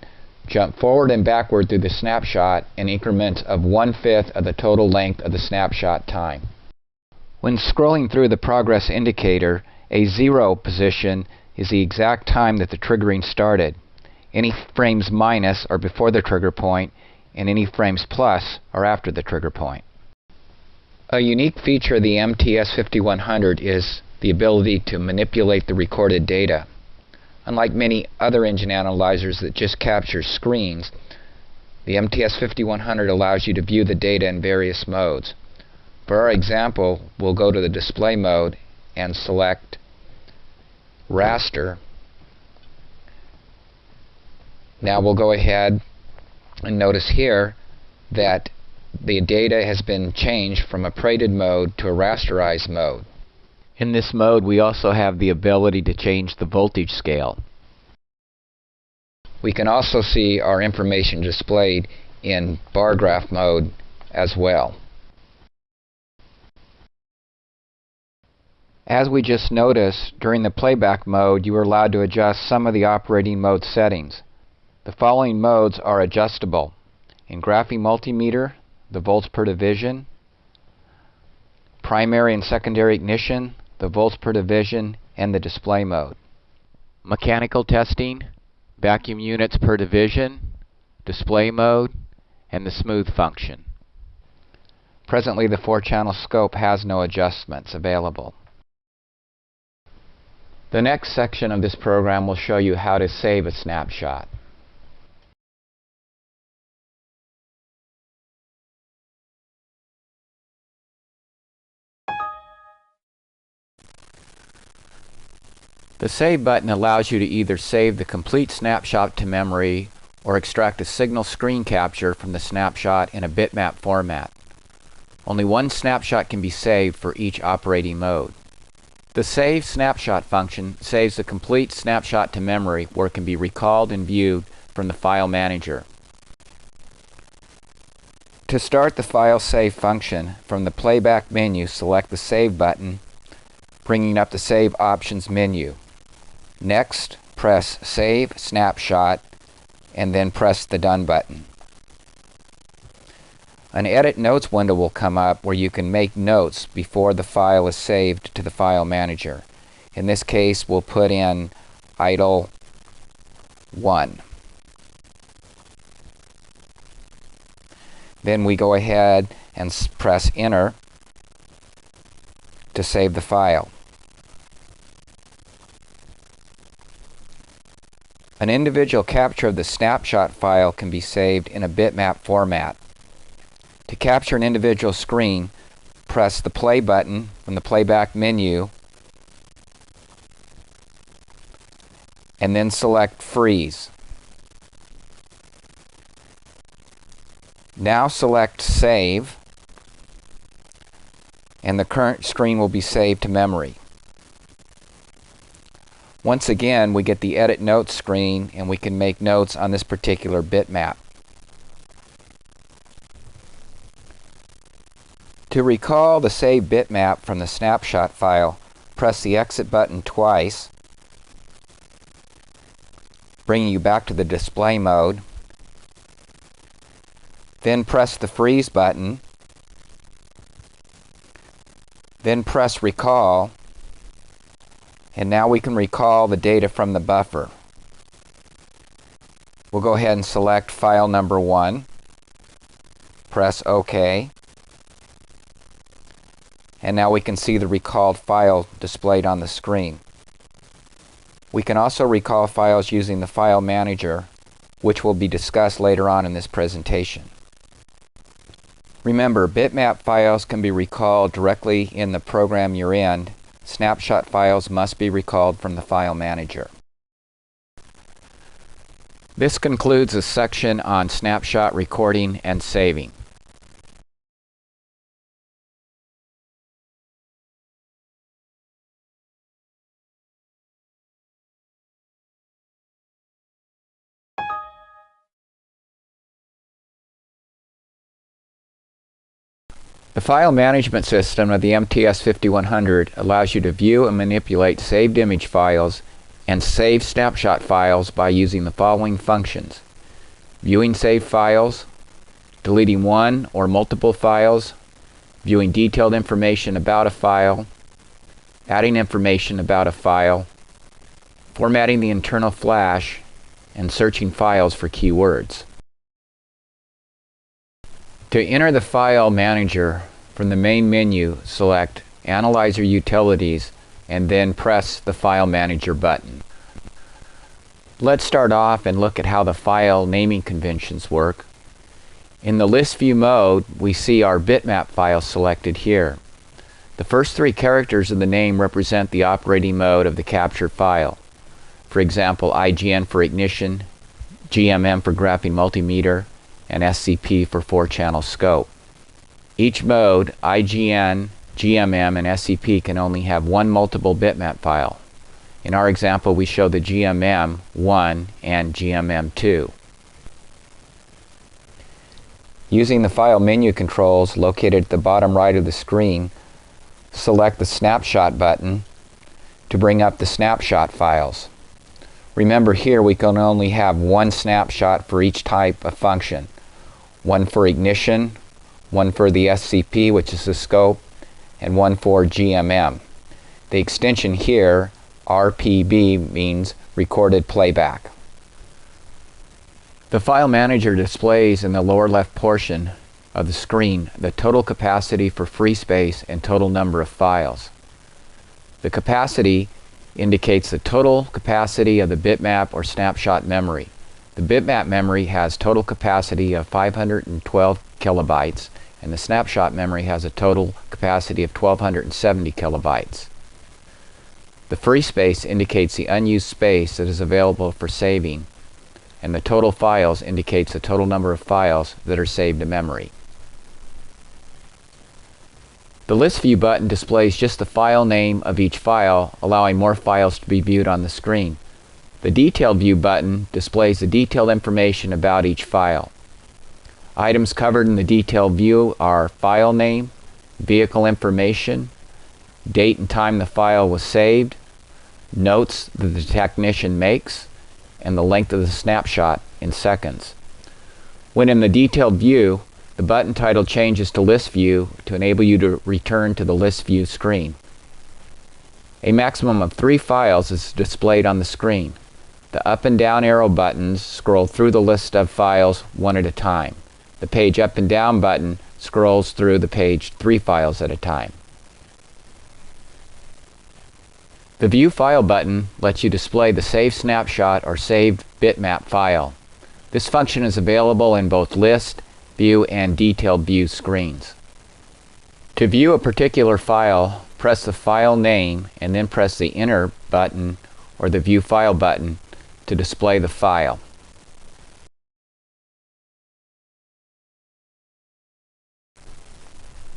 jump forward and backward through the snapshot in increments of 1/5 of the total length of the snapshot time. When scrolling through the progress indicator, a 0 position is the exact time that the triggering started. Any frames minus are before the trigger point, and any frames plus are after the trigger point. A unique feature of the MTS 5100 is the ability to manipulate the recorded data. Unlike many other engine analyzers that just capture screens, the MTS 5100 allows you to view the data in various modes. For our example, we'll go to the display mode and select raster. Now we'll go ahead and notice here that the data has been changed from a paraded mode to a rasterized mode. In this mode, we also have the ability to change the voltage scale. We can also see our information displayed in bar graph mode as well. As we just noticed, during the playback mode, you are allowed to adjust some of the operating mode settings. The following modes are adjustable. In graphing multimeter, the volts per division, primary and secondary ignition, the volts per division, and the display mode. Mechanical testing, vacuum units per division, display mode, and the smooth function. Presently, the 4-channel scope has no adjustments available. The next section of this program will show you how to save a snapshot. The Save button allows you to either save the complete snapshot to memory or extract a signal screen capture from the snapshot in a bitmap format. Only one snapshot can be saved for each operating mode. The Save Snapshot function saves the complete snapshot to memory where it can be recalled and viewed from the File Manager. To start the File Save function, from the Playback menu, select the Save button, bringing up the Save Options menu. Next, press Save Snapshot and then press the Done button. An Edit Notes window will come up where you can make notes before the file is saved to the File Manager. In this case, we'll put in idle 1. Then we go ahead and press Enter to save the file. An individual capture of the snapshot file can be saved in a bitmap format. To capture an individual screen, press the Play button from the Playback menu and then select Freeze. Now select Save, and the current screen will be saved to memory. Once again, we get the Edit Notes screen and we can make notes on this particular bitmap. To recall the saved bitmap from the snapshot file, press the Exit button twice, bringing you back to the display mode. Then press the Freeze button. Then press Recall. And now we can recall the data from the buffer. We'll go ahead and select file number 1. Press OK. And now we can see the recalled file displayed on the screen. We can also recall files using the File Manager, which will be discussed later on in this presentation. Remember, bitmap files can be recalled directly in the program you're in. Snapshot files must be recalled from the File Manager. This concludes a section on snapshot recording and saving. The file management system of the MTS 5100 allows you to view and manipulate saved image files and saved snapshot files by using the following functions: viewing saved files, deleting one or multiple files, viewing detailed information about a file, adding information about a file, formatting the internal flash, and searching files for keywords. To enter the File Manager, from the main menu, select Analyzer Utilities and then press the File Manager button. Let's start off and look at how the file naming conventions work. In the List View mode, we see our bitmap file selected here. The first three characters of the name represent the operating mode of the captured file. For example, IGN for ignition, GMM for graphing multimeter, and SCP for 4-channel scope. Each mode, IGN, GMM, and SCP, can only have one multiple bitmap file. In our example, we show the GMM1 and GMM2. Using the file menu controls located at the bottom right of the screen, select the Snapshot button to bring up the snapshot files. Remember, here we can only have one snapshot for each type of function. One for ignition, one for the SCP, which is the scope, and one for GMM. The extension here, RPB, means recorded playback. The File Manager displays in the lower left portion of the screen the total capacity for free space and total number of files. The capacity indicates the total capacity of the bitmap or snapshot memory. The bitmap memory has total capacity of 512 kilobytes, and the snapshot memory has a total capacity of 1270 kilobytes. The free space indicates the unused space that is available for saving, and the total files indicates the total number of files that are saved to memory. The List View button displays just the file name of each file, allowing more files to be viewed on the screen. The Detailed View button displays the detailed information about each file. Items covered in the Detailed View are file name, vehicle information, date and time the file was saved, notes that the technician makes, and the length of the snapshot in seconds. When in the Detailed View, the button title changes to List View to enable you to return to the List View screen. A maximum of 3 files is displayed on the screen. The up and down arrow buttons scroll through the list of files one at a time. The page up and down button scrolls through the page 3 files at a time. The View File button lets you display the saved snapshot or saved bitmap file. This function is available in both List, View, and Detailed View screens. To view a particular file, press the file name and then press the Enter button or the View File button to display the file.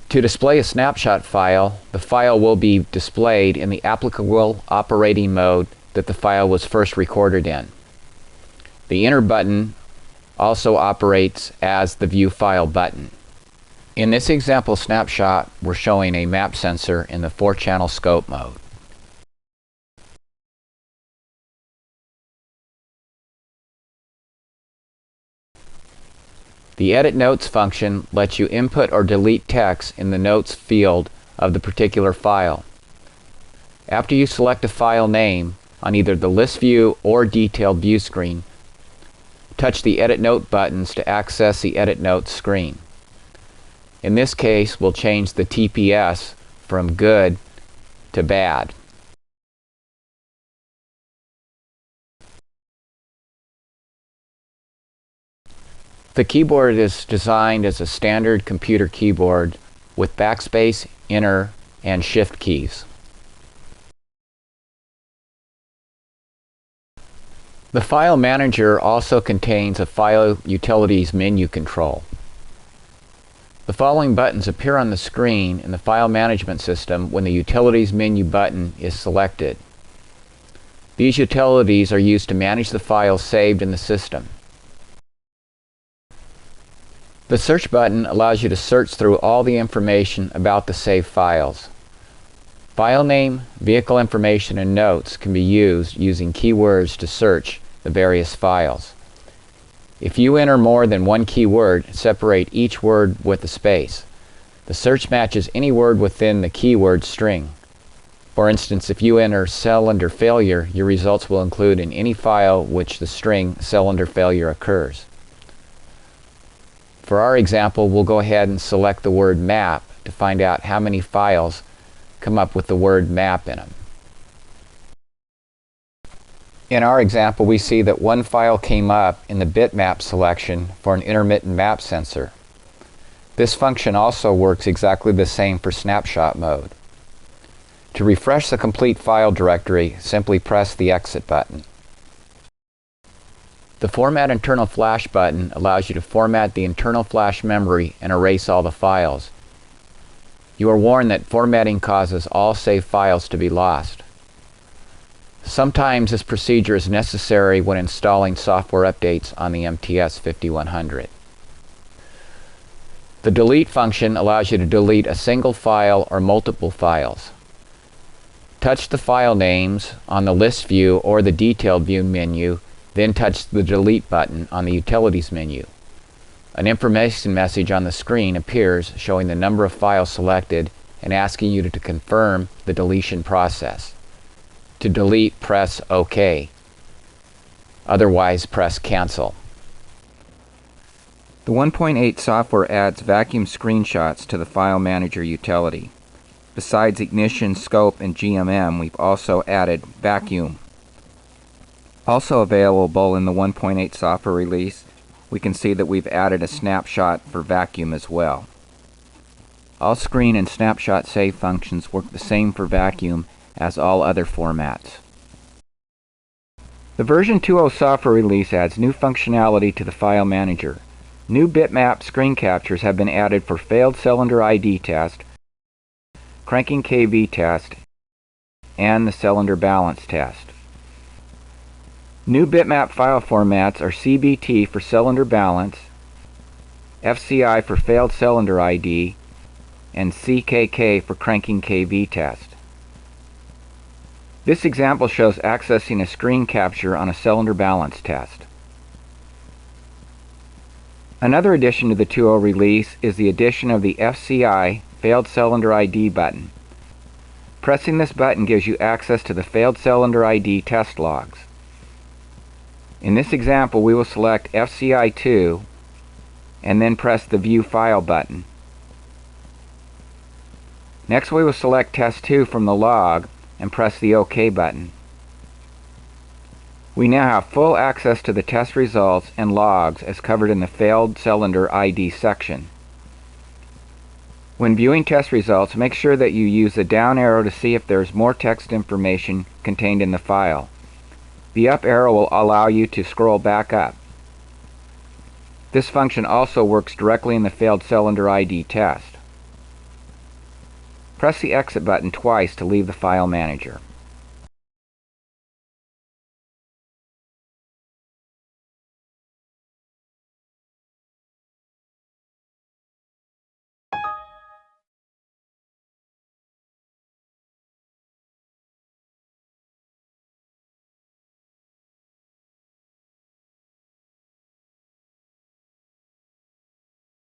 To display a snapshot file, the file will be displayed in the applicable operating mode that the file was first recorded in. The Enter button also operates as the View File button. In this example snapshot, we're showing a map sensor in the 4-channel scope mode. The Edit Notes function lets you input or delete text in the Notes field of the particular file. After you select a file name on either the List View or Detailed View screen, touch the Edit Note buttons to access the Edit Notes screen. In this case, we'll change the TPS from good to bad. The keyboard is designed as a standard computer keyboard with backspace, enter, and shift keys. The File Manager also contains a File Utilities menu control. The following buttons appear on the screen in the File Management System when the Utilities menu button is selected. These utilities are used to manage the files saved in the system. The search button allows you to search through all the information about the saved files. File name, vehicle information, and notes can be used using keywords to search the various files. If you enter more than one keyword, separate each word with a space. The search matches any word within the keyword string. For instance, if you enter cylinder failure, your results will include in any file which the string cylinder failure occurs. For our example, we'll go ahead and select the word map to find out how many files come up with the word map in them. In our example, we see that one file came up in the bitmap selection for an intermittent map sensor. This function also works exactly the same for snapshot mode. To refresh the complete file directory, simply press the exit button. The Format Internal Flash button allows you to format the internal flash memory and erase all the files. You are warned that formatting causes all saved files to be lost. Sometimes this procedure is necessary when installing software updates on the MTS 5100. The delete function allows you to delete a single file or multiple files. Touch the file names on the list view or the detailed view menu, then touch the delete button on the utilities menu. An information message on the screen appears showing the number of files selected and asking you to confirm the deletion process. To delete, press OK. Otherwise, press Cancel. The 1.8 software adds vacuum screenshots to the File Manager utility. Besides Ignition, Scope, and GMM, we've also added Vacuum. Also available in the 1.8 software release, we can see that we've added a snapshot for vacuum as well. All screen and snapshot save functions work the same for vacuum as all other formats. The version 2.0 software release adds new functionality to the File Manager. New bitmap screen captures have been added for failed cylinder ID test, cranking KV test, and the cylinder balance test. New bitmap file formats are CBT for cylinder balance, FCI for failed cylinder ID, and CKK for cranking KV test. This example shows accessing a screen capture on a cylinder balance test. Another addition to the 2.0 release is the addition of the FCI Failed Cylinder ID button. Pressing this button gives you access to the Failed Cylinder ID test logs. In this example, we will select FCI2 and then press the View File button. Next, we will select Test 2 from the log and press the OK button. We now have full access to the test results and logs as covered in the Failed Cylinder ID section. When viewing test results, make sure that you use the down arrow to see if there is more text information contained in the file. The up arrow will allow you to scroll back up. This function also works directly in the Failed Cylinder ID test. Press the exit button twice to leave the File Manager.